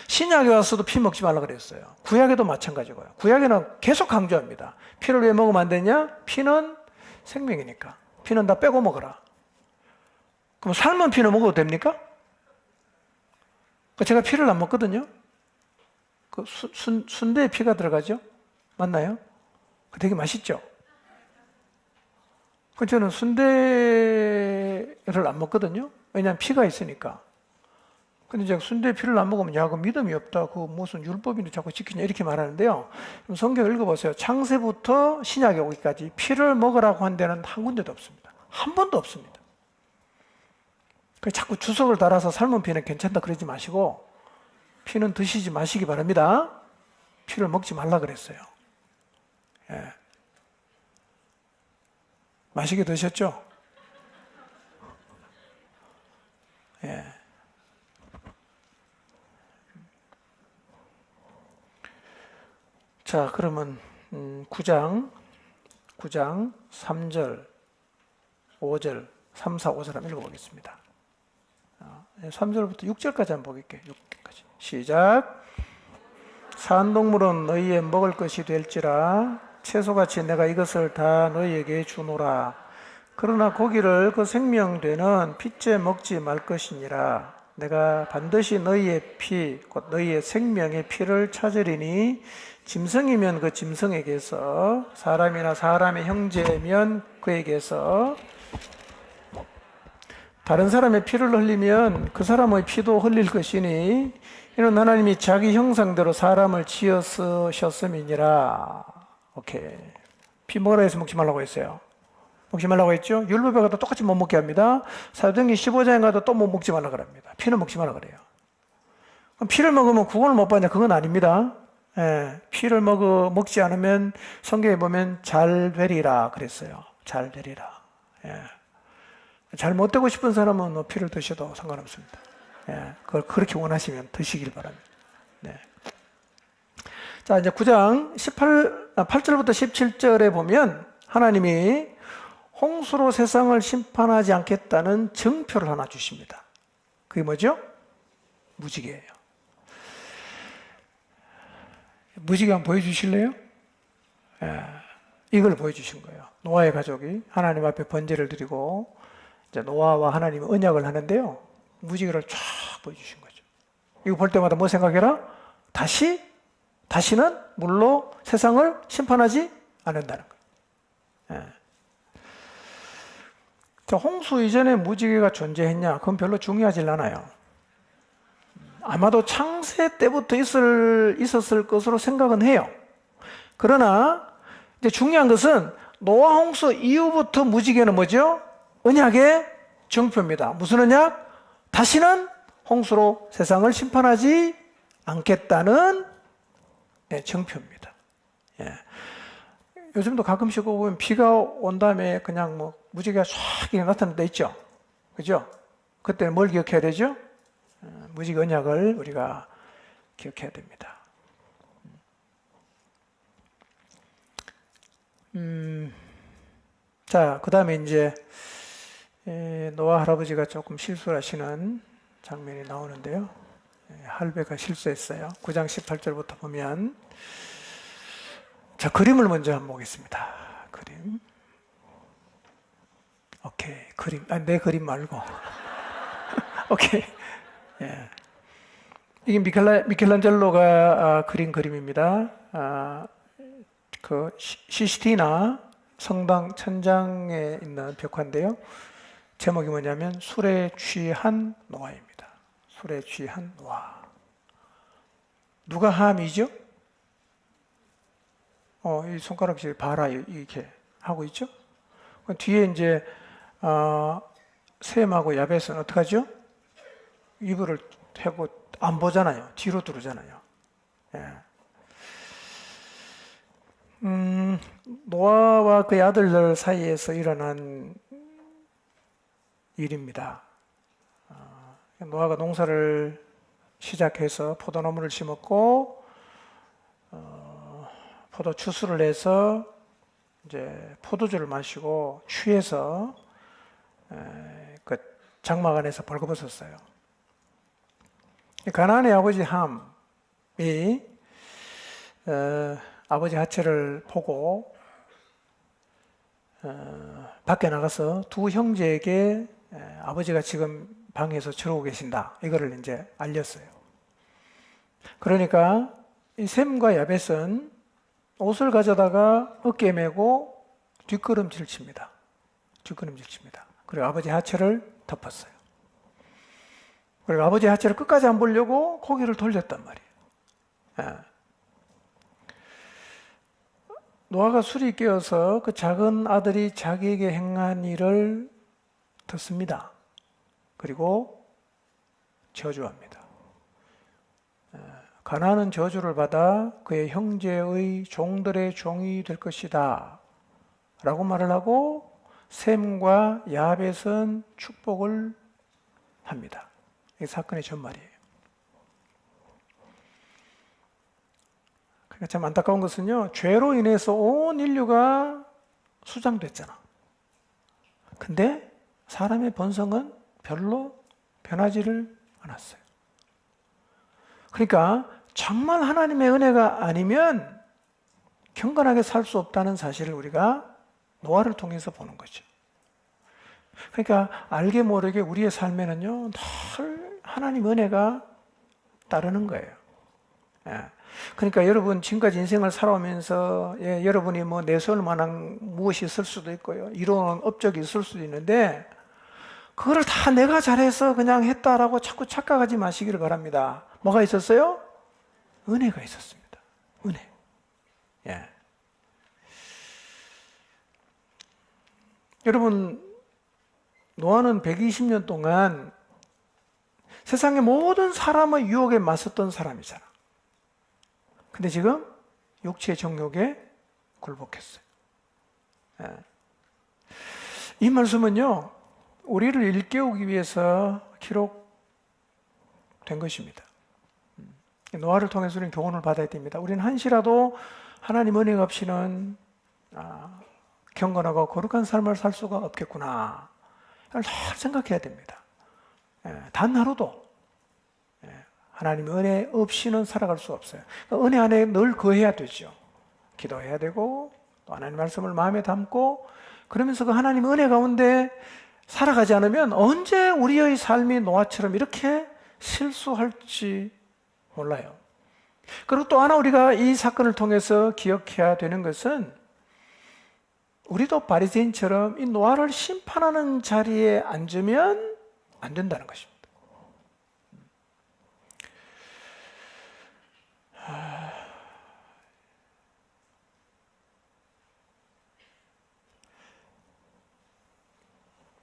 신약에 와서도 피 먹지 말라 그랬어요. 구약에도 마찬가지고요. 구약에는 계속 강조합니다. 피를 왜 먹으면 안 되냐? 피는 생명이니까. 피는 다 빼고 먹어라. 그럼 삶은 피는 먹어도 됩니까? 제가 피를 안 먹거든요. 순대에 피가 들어가죠? 맞나요? 되게 맛있죠? 저는 순대를 안 먹거든요. 왜냐하면 피가 있으니까. 근데 이제 순대 피를 안 먹으면 야, 그 믿음이 없다. 그 무슨 율법인데 자꾸 지키냐 이렇게 말하는데요. 성경 읽어보세요. 창세부터 신약에 오기까지 피를 먹으라고 한 데는 한 군데도 없습니다. 한 번도 없습니다. 자꾸 주석을 달아서 삶은 피는 괜찮다 그러지 마시고 피는 드시지 마시기 바랍니다. 피를 먹지 말라 그랬어요. 예. 맛있게 드셨죠? 예. 자, 그러면 9장 3절, 5절, 3, 4, 5절 한번 읽어보겠습니다. 3절부터 6절까지 한번 보겠게요. 6절까지. 시작. 산 동물은 너희의 먹을 것이 될지라 채소같이 내가 이것을 다 너희에게 주노라. 그러나 고기를 그 생명되는 핏째 먹지 말 것이니라. 내가 반드시 너희의 피, 곧 너희의 생명의 피를 찾으리니 짐승이면 그 짐승에게서, 사람이나 사람의 형제면 그에게서, 다른 사람의 피를 흘리면 그 사람의 피도 흘릴 것이니 이는 하나님이 자기 형상대로 사람을 지으셨음이니라. 오케이. 피 먹으라 해서 먹지 말라고 했어요. 먹지 말라고 했죠? 율법에 가도 똑같이 못 먹게 합니다. 사도행전 15장에 가도 또 못 먹지 말라고 합니다. 피는 먹지 말라고 그래요. 그럼 피를 먹으면 구원을 못 받냐? 그건 아닙니다. 예, 피를 먹지 않으면 성경에 보면 잘 되리라 그랬어요. 잘 되리라. 예. 잘 못 되고 싶은 사람은 피를 드셔도 상관없습니다. 예, 그걸 그렇게 원하시면 드시길 바랍니다. 네. 자, 이제 9장 8절부터 17절에 보면 하나님이 홍수로 세상을 심판하지 않겠다는 증표를 하나 주십니다. 그게 뭐죠? 무지개예요. 무지개 한번 보여주실래요? 예, 이걸 보여주신 거예요. 노아의 가족이 하나님 앞에 번제를 드리고 이제 노아와 하나님이 언약을 하는데요. 무지개를 쫙 보여주신 거죠. 이거 볼 때마다 뭐 생각해라? 다시는 물로 세상을 심판하지 않는다는 거예요. 예. 자, 홍수 이전에 무지개가 존재했냐? 그건 별로 중요하지 않아요. 아마도 창세 때부터 있었을 것으로 생각은 해요. 그러나 이제 중요한 것은 노아 홍수 이후부터 무지개는 뭐죠? 언약의 증표입니다. 무슨 언약? 다시는 홍수로 세상을 심판하지 않겠다는 증표입니다. 예. 요즘도 가끔씩 보면 비가 온 다음에 그냥 뭐 무지개가 쫙 나타날 때 있죠. 그죠? 그때는 뭘 기억해야 되죠? 무지개 언약을 우리가 기억해야 됩니다. 자, 그 다음에 이제 노아 할아버지가 조금 실수를 하시는 장면이 나오는데요. 할배가 실수했어요. 9장 18절부터 보면, 자, 그림을 먼저 한번 보겠습니다. 그림. 오케이, 그림. 내 그림 말고. 오케이. 예. 이게 미켈란젤로가 그린 그림입니다. 그 시스티나 성당 천장에 있는 벽화인데요. 제목이 뭐냐면 술에 취한 노아입니다. 술에 취한 노아. 누가 함이죠? 이 손가락질 봐라 이렇게 하고 있죠. 뒤에 이제 셈하고 야벳은 어떻게 하죠? 이불을 태고 안 보잖아요. 뒤로 두르잖아요. 예. 노아와 그의 아들들 사이에서 일어난 일입니다. 노아가 농사를 시작해서 포도나무를 심었고 포도 추수를 해서 이제 포도주를 마시고 취해서 그 장막 안에서 벌거벗었어요. 가나안의 아버지 함이 아버지 하체를 보고 밖에 나가서 두 형제에게 아버지가 지금 방에서 저러고 계신다. 이거를 이제 알렸어요. 그러니까 이 셈과 야벳은 옷을 가져다가 어깨에 메고 뒷걸음질 칩니다. 뒷걸음질 칩니다. 그리고 아버지 하체를 덮었어요. 그리고 아버지 하체를 끝까지 안 보려고 고개를 돌렸단 말이에요. 노아가 술이 깨어서 그 작은 아들이 자기에게 행한 일을 듣습니다. 그리고 저주합니다. 가나안은 저주를 받아 그의 형제의 종들의 종이 될 것이다 라고 말을 하고 셈과 야벳은 축복을 합니다. 이 사건의 전말이에요. 그러니까 참 안타까운 것은요, 죄로 인해서 온 인류가 수장됐잖아. 근데 사람의 본성은 별로 변하지를 않았어요. 그러니까 정말 하나님의 은혜가 아니면 경건하게 살 수 없다는 사실을 우리가 노아를 통해서 보는 거죠. 그러니까 알게 모르게 우리의 삶에는요, 늘 하나님 은혜가 따르는 거예요. 그러니까 여러분 지금까지 인생을 살아오면서 여러분이 뭐 내세울 만한 무엇이 있을 수도 있고요. 이루어놓은 업적이 있을 수도 있는데 그거를 다 내가 잘해서 그냥 했다라고 자꾸 착각하지 마시기를 바랍니다. 뭐가 있었어요? 은혜가 있었습니다. 은혜. 예. 여러분, 노아는 120년 동안 세상의 모든 사람의 유혹에 맞섰던 사람이잖아. 근데 지금 육체의 정욕에 굴복했어요. 예. 이 말씀은요, 우리를 일깨우기 위해서 기록된 것입니다. 노아를 통해서 우리는 교훈을 받아야 됩니다. 우리는 한시라도 하나님 은혜가 없이는 경건하고 거룩한 삶을 살 수가 없겠구나. 늘 생각해야 됩니다. 단 하루도 하나님의 은혜 없이는 살아갈 수 없어요. 은혜 안에 늘 거해야 되죠. 기도해야 되고 또 하나님 말씀을 마음에 담고 그러면서 그 하나님 은혜 가운데 살아가지 않으면 언제 우리의 삶이 노아처럼 이렇게 실수할지 몰라요. 그리고 또 하나 우리가 이 사건을 통해서 기억해야 되는 것은 우리도 바리새인처럼 이 노아를 심판하는 자리에 앉으면 안 된다는 것입니다.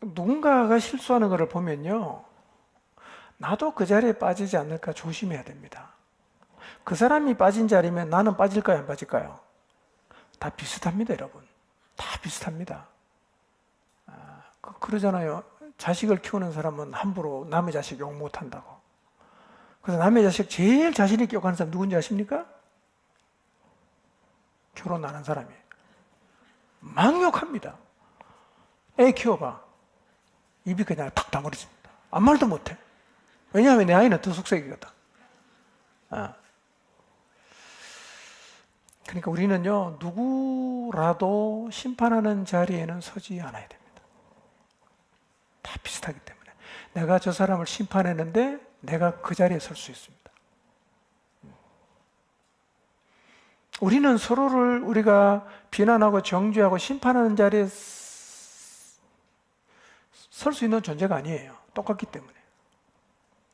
누군가가 실수하는 것을 보면요, 나도 그 자리에 빠지지 않을까 조심해야 됩니다. 그 사람이 빠진 자리면 나는 빠질까요, 안 빠질까요? 다 비슷합니다, 여러분. 다 비슷합니다. 그러잖아요. 자식을 키우는 사람은 함부로 남의 자식 욕 못한다고. 그래서 남의 자식 제일 자신 있게 욕하는 사람 누군지 아십니까? 결혼 안 한 사람이에요. 막 욕합니다. 애 키워봐. 입이 그냥 탁 다물어집니다. 아무 말도 못해. 왜냐하면 내 아이는 더 속색이거든. 그러니까 우리는요, 누구라도 심판하는 자리에는 서지 않아야 됩니다. 다 비슷하기 때문에. 내가 저 사람을 심판했는데 내가 그 자리에 설 수 있습니다. 우리는 서로를 우리가 비난하고 정죄하고 심판하는 자리에 설 수 있는 존재가 아니에요. 똑같기 때문에.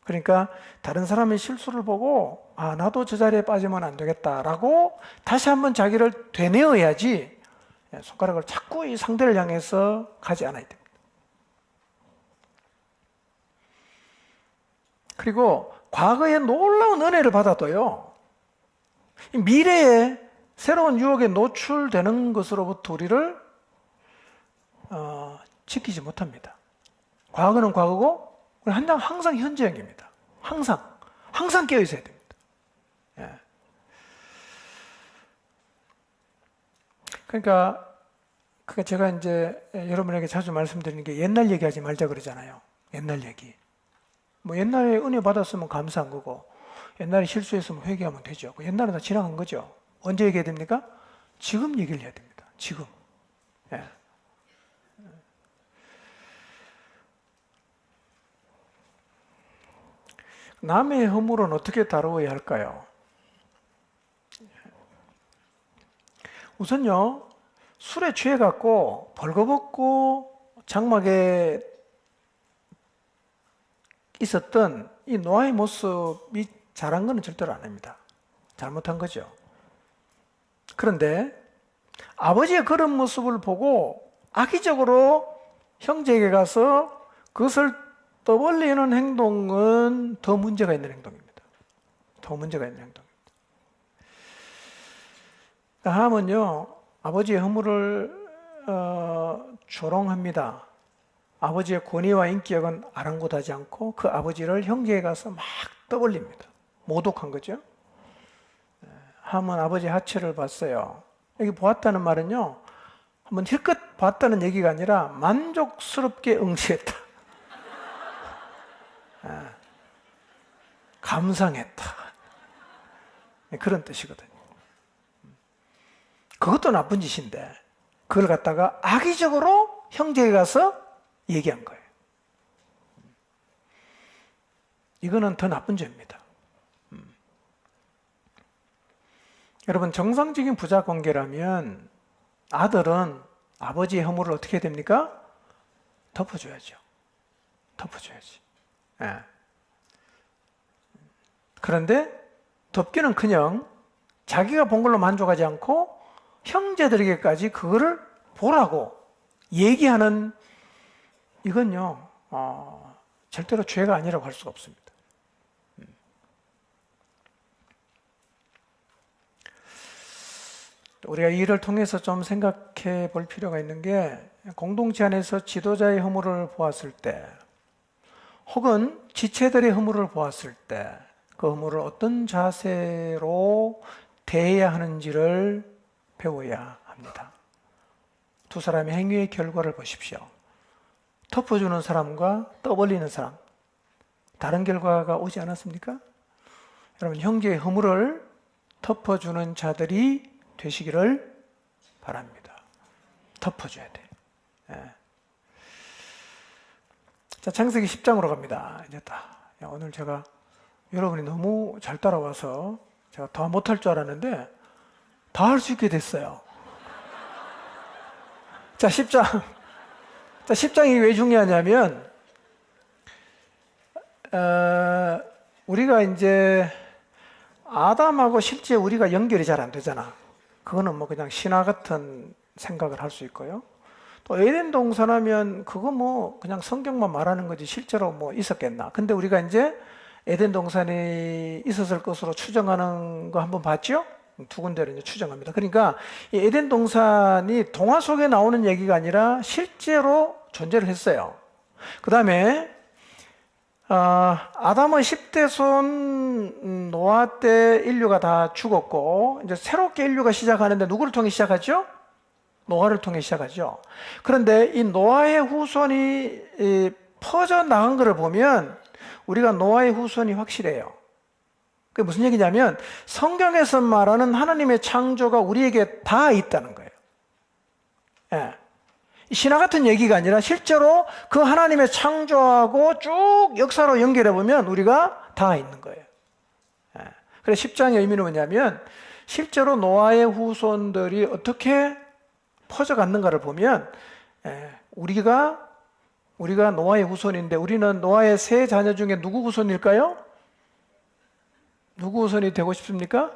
그러니까 다른 사람의 실수를 보고 나도 저 자리에 빠지면 안 되겠다라고 다시 한번 자기를 되뇌어야지 손가락을 자꾸 이 상대를 향해서 가지 않아야 됩니다. 그리고 과거에 놀라운 은혜를 받아도요, 미래에 새로운 유혹에 노출되는 것으로부터 우리를 지키지 못합니다. 과거는 과거고 우리는 항상 현재형입니다. 항상 깨어 있어야 됩니다. 예. 그러니까 제가 이제 여러분에게 자주 말씀드리는 게 옛날 얘기하지 말자 그러잖아요. 옛날 얘기. 뭐 옛날에 은혜 받았으면 감사한 거고 옛날에 실수했으면 회개하면 되죠. 옛날은 다 지나간 거죠. 언제 얘기해야 됩니까? 지금 얘기를 해야 됩니다. 지금. 예. 남의 허물은 어떻게 다루어야 할까요? 우선요, 술에 취해갖고 벌거벗고 장막에 있었던 이 노아의 모습이 잘한 것은 절대로 안 합니다. 잘못한 거죠. 그런데 아버지의 그런 모습을 보고 악의적으로 형제에게 가서 그것을 떠벌리는 행동은 더 문제가 있는 행동입니다. 더 문제가 있는 행동입니다. 하면요, 아버지의 허물을 조롱합니다. 아버지의 권위와 인격은 아랑곳하지 않고 그 아버지를 형제에 가서 막 떠벌립니다. 모독한 거죠. 하면 아버지 하체를 봤어요. 여기 보았다는 말은요, 한번 힐끗 봤다는 얘기가 아니라 만족스럽게 응시했다. 감상했다. 그런 뜻이거든요. 그것도 나쁜 짓인데 그걸 갖다가 악의적으로 형제에 가서 얘기한 거예요. 이거는 더 나쁜 죄입니다. 여러분, 정상적인 부자 관계라면 아들은 아버지의 허물을 어떻게 해야 됩니까? 덮어줘야죠. 덮어줘야지. 예. 그런데 덮기는커녕 자기가 본 걸로 만족하지 않고 형제들에게까지 그거를 보라고 얘기하는, 이건요, 절대로 죄가 아니라고 할 수가 없습니다. 우리가 이 일을 통해서 좀 생각해 볼 필요가 있는 게, 공동체 안에서 지도자의 허물을 보았을 때 혹은 지체들의 허물을 보았을 때 그 허물을 어떤 자세로 대해야 하는지를 배워야 합니다. 두 사람의 행위의 결과를 보십시오. 덮어주는 사람과 떠벌리는 사람, 다른 결과가 오지 않았습니까? 여러분, 형제의 허물을 덮어주는 자들이 되시기를 바랍니다. 덮어줘야 돼. 예. 자, 창세기 10장으로 갑니다. 이제 오늘 제가 여러분이 너무 잘 따라와서 제가 더 못할 줄 알았는데 다 할 수 있게 됐어요. 자, 10장. 자, 10장이 왜 중요하냐면, 우리가 이제 아담하고 실제 우리가 연결이 잘 안 되잖아. 그거는 뭐 그냥 신화 같은 생각을 할 수 있고요. 또 에덴 동산하면 그거 뭐 그냥 성경만 말하는 거지 실제로 뭐 있었겠나? 근데 우리가 이제 에덴 동산이 있었을 것으로 추정하는 거 한번 봤죠? 두 군데를 이제 추정합니다. 그러니까 이 에덴 동산이 동화 속에 나오는 얘기가 아니라 실제로 존재를 했어요. 그 다음에 아담의 10대 손 노아 때 인류가 다 죽었고 이제 새롭게 인류가 시작하는데 누구를 통해 시작하죠? 노아를 통해 시작하죠. 그런데 이 노아의 후손이 퍼져 나간 것을 보면 우리가 노아의 후손이 확실해요. 그게 무슨 얘기냐면 성경에서 말하는 하나님의 창조가 우리에게 다 있다는 거예요. 예. 신화 같은 얘기가 아니라 실제로 그 하나님의 창조하고 쭉 역사로 연결해 보면 우리가 다 있는 거예요. 예. 그래서 10장의 의미는 뭐냐면 실제로 노아의 후손들이 어떻게 퍼져갔는가를 보면 우리가 노아의 후손인데 우리는 노아의 세 자녀 중에 누구 후손일까요? 누구 후손이 되고 싶습니까?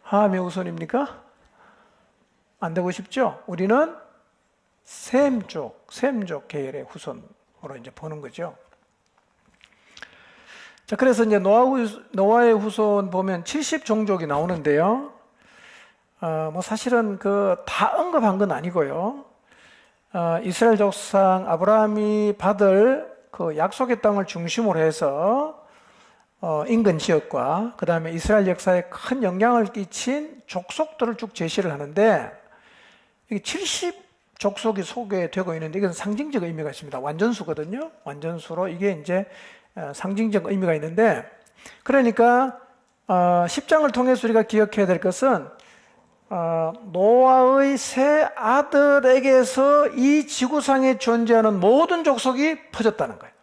함의 후손입니까? 안 되고 싶죠? 우리는 셈족 계열의 후손으로 이제 보는 거죠. 자, 그래서 이제 노아의 후손 보면 70종족이 나오는데요. 뭐 사실은 다 언급한 건 아니고요. 이스라엘 족상 아브라함이 받을 그 약속의 땅을 중심으로 해서 인근 지역과 그 다음에 이스라엘 역사에 큰 영향을 끼친 족속들을 쭉 제시를 하는데 이게 70족속이 소개되고 있는데 이것은 상징적 의미가 있습니다. 완전수거든요. 완전수로 이게 이제 상징적 의미가 있는데 그러니까 10장을 통해서 우리가 기억해야 될 것은 노아의 세 아들에게서 이 지구상에 존재하는 모든 족속이 퍼졌다는 거예요.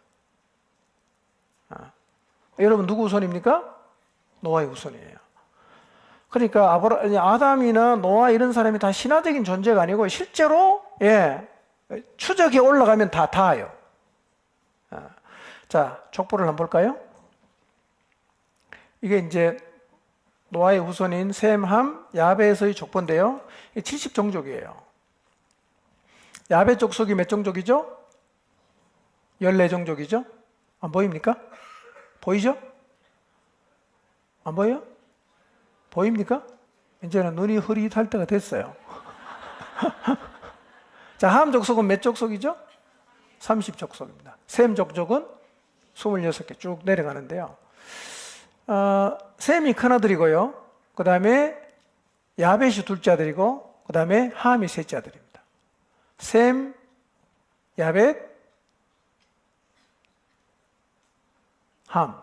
여러분 누구 후손입니까? 노아의 후손이에요. 그러니까 아담이나 노아 이런 사람이 다 신화적인 존재가 아니고 실제로 추적에 올라가면 다 닿아요. 자, 족보를 한번 볼까요? 이게 이제 노아의 후손인 셈, 함, 야벳의 족보인데요. 70종족이에요. 야벳 족속이 몇 종족이죠? 14종족이죠? 안 보입니까? 보이죠? 안 보여요? 보입니까? 이제는 눈이 흐릿할 때가 됐어요. 자, 함 족속은 몇 족속이죠? 30족속입니다. 셈 족속은 26개 쭉 내려가는데요. 셈이 큰아들이고요. 그 다음에 야벳이 둘째 아들이고 그 다음에 함이 셋째 아들입니다. 셈, 야벳, 함.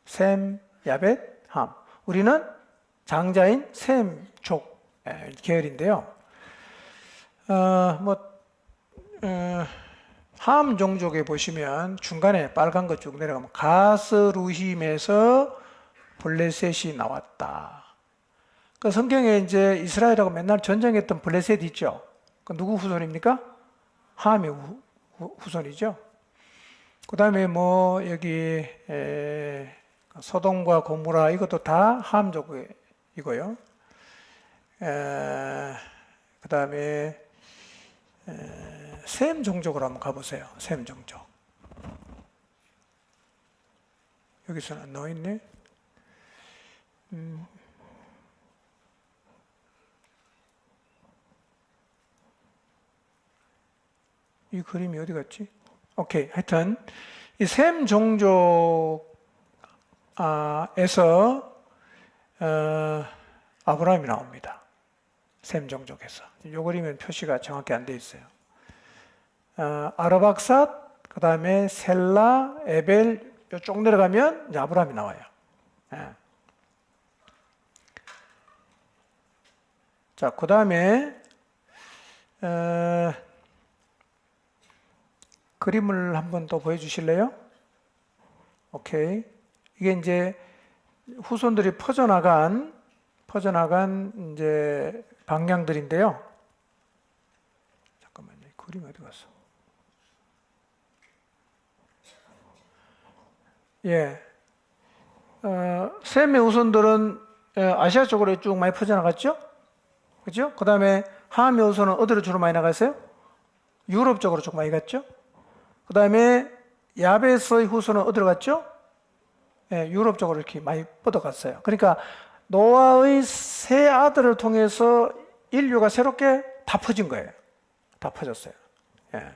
셈, 야벳, 함. 우리는 장자인 셈족 계열인데요. 함 종족에 보시면 중간에 빨간 거 쭉 내려가면 가스루힘에서 블레셋이 나왔다. 그 성경에 이제 이스라엘하고 맨날 전쟁했던 블레셋 있죠. 그 누구 후손입니까? 함의 후손이죠. 그 다음에 뭐 여기 소돔과 고모라 이것도 다 함족이고요. 그 다음에 셈 종족으로 한번 가보세요. 셈 종족. 여기서는 안 나와있네. 이 그림이 어디 갔지? 오케이. 하여튼 이 셈 종족에서 아브라함이 나옵니다. 셈 종족에서. 이 그림은 표시가 정확히 안 돼 있어요. 아르박삿, 그 다음에 셀라, 에벨 쭉 내려가면 이제 아브라함이 나와요. 자, 그 다음에 그림을 한번 더 보여주실래요? 오케이. 이게 이제 후손들이 퍼져나간 이제 방향들인데요. 잠깐만요. 그림 어디 갔어? 셈의 후손들은 아시아 쪽으로 쭉 많이 퍼져나갔죠? 그죠? 그 다음에 함의 후손은 어디로 주로 많이 나갔어요? 유럽 쪽으로 좀 많이 갔죠. 그 다음에 야벳의 후손은 어디로 갔죠? 예, 유럽 쪽으로 이렇게 많이 뻗어갔어요. 그러니까 노아의 세 아들을 통해서 인류가 새롭게 다 퍼진 거예요. 다 퍼졌어요. 예.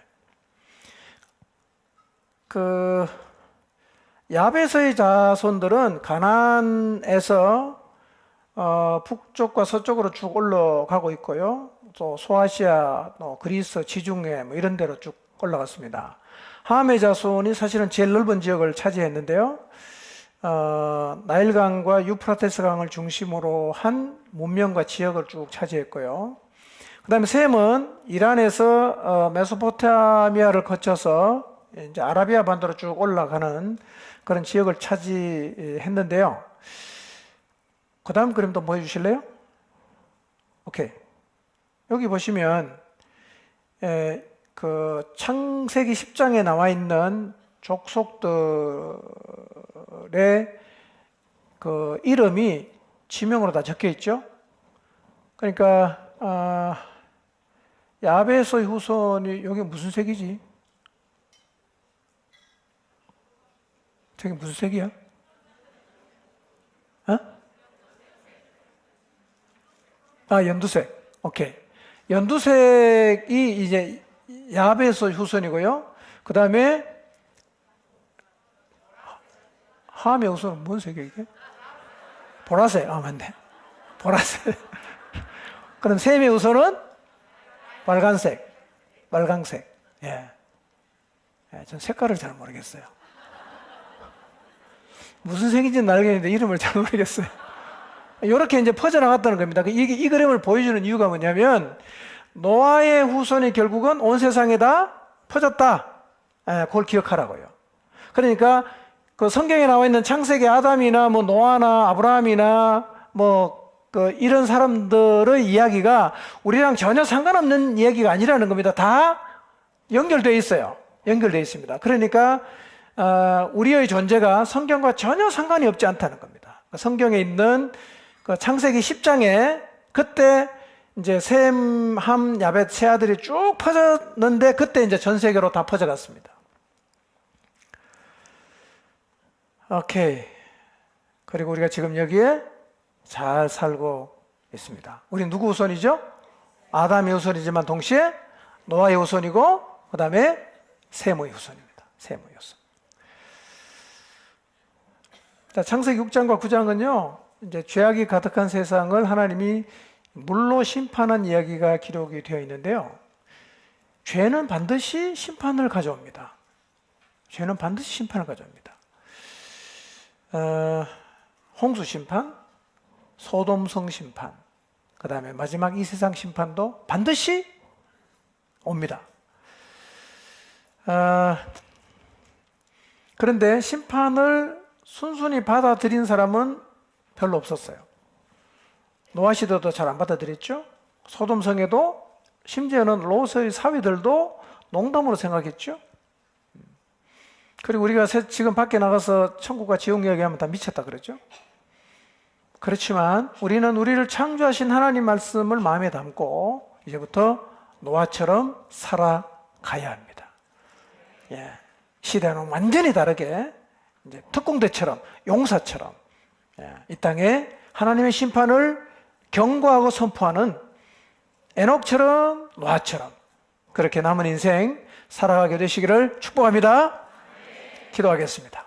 그 야벳의 자손들은 가나안에서 북쪽과 서쪽으로 쭉 올라가고 있고요. 또 소아시아, 그리스, 지중해 뭐 이런 데로 쭉 올라갔습니다. 함의 자손이 사실은 제일 넓은 지역을 차지했는데요. 나일강과 유프라테스 강을 중심으로 한 문명과 지역을 쭉 차지했고요. 그 다음에 셈은 이란에서 메소포타미아를 거쳐서 이제 아라비아 반도로 쭉 올라가는 그런 지역을 차지했는데요. 그 다음 그림도 보여주실래요? 오케이. 여기 보시면 그 창세기 10장에 나와 있는 족속들의 그 이름이 지명으로 다 적혀 있죠. 그러니까 야벳의 후손이 여기 무슨 색이지? 저기 무슨 색이야? 연두색. 오케이. 연두색이 이제 야벳의 후손이고요. 그 다음에 함의 후손은 뭔 색이야 이게? 보라색. 맞네. 보라색. 그럼 셈의 후손은 빨간색. 빨강색. 예. 전 색깔을 잘 모르겠어요. 무슨 색인지는 알겠는데 이름을 잘 모르겠어요. 이렇게 이제 퍼져나갔다는 겁니다. 이 그림을 보여주는 이유가 뭐냐면 노아의 후손이 결국은 온 세상에 다 퍼졌다. 그걸 기억하라고요. 그러니까 그 성경에 나와 있는 창세기 아담이나 뭐 노아나 아브라함이나 이런 사람들의 이야기가 우리랑 전혀 상관없는 이야기가 아니라는 겁니다. 다 연결되어 있어요. 연결되어 있습니다. 그러니까 우리의 존재가 성경과 전혀 상관이 없지 않다는 겁니다. 성경에 있는 그 창세기 10장에 그때 이제 셈, 함, 야벳 세 아들이 쭉 퍼졌는데 그때 이제 전 세계로 다 퍼져갔습니다. 오케이. 그리고 우리가 지금 여기에 잘 살고 있습니다. 우리 누구 후손이죠? 아담의 후손이지만 동시에 노아의 후손이고 그 다음에 셈의 후손입니다. 셈의 후손. 자, 창세기 6장과 9장은요, 이제 죄악이 가득한 세상을 하나님이 물로 심판한 이야기가 기록이 되어 있는데요. 죄는 반드시 심판을 가져옵니다. 죄는 반드시 심판을 가져옵니다. 홍수 심판, 소돔성 심판, 그 다음에 마지막 이 세상 심판도 반드시 옵니다. 그런데 심판을 순순히 받아들인 사람은 별로 없었어요. 노아 시대도 잘 안 받아들였죠. 소돔성에도 심지어는 롯의 사위들도 농담으로 생각했죠. 그리고 우리가 지금 밖에 나가서 천국과 지옥 이야기하면 다 미쳤다 그러죠. 그렇지만 우리는 우리를 창조하신 하나님 말씀을 마음에 담고 이제부터 노아처럼 살아가야 합니다. 예. 시대는 완전히 다르게 이제 특공대처럼 용사처럼 이 땅에 하나님의 심판을 경고하고 선포하는 에녹처럼 노아처럼 그렇게 남은 인생 살아가게 되시기를 축복합니다. 기도하겠습니다.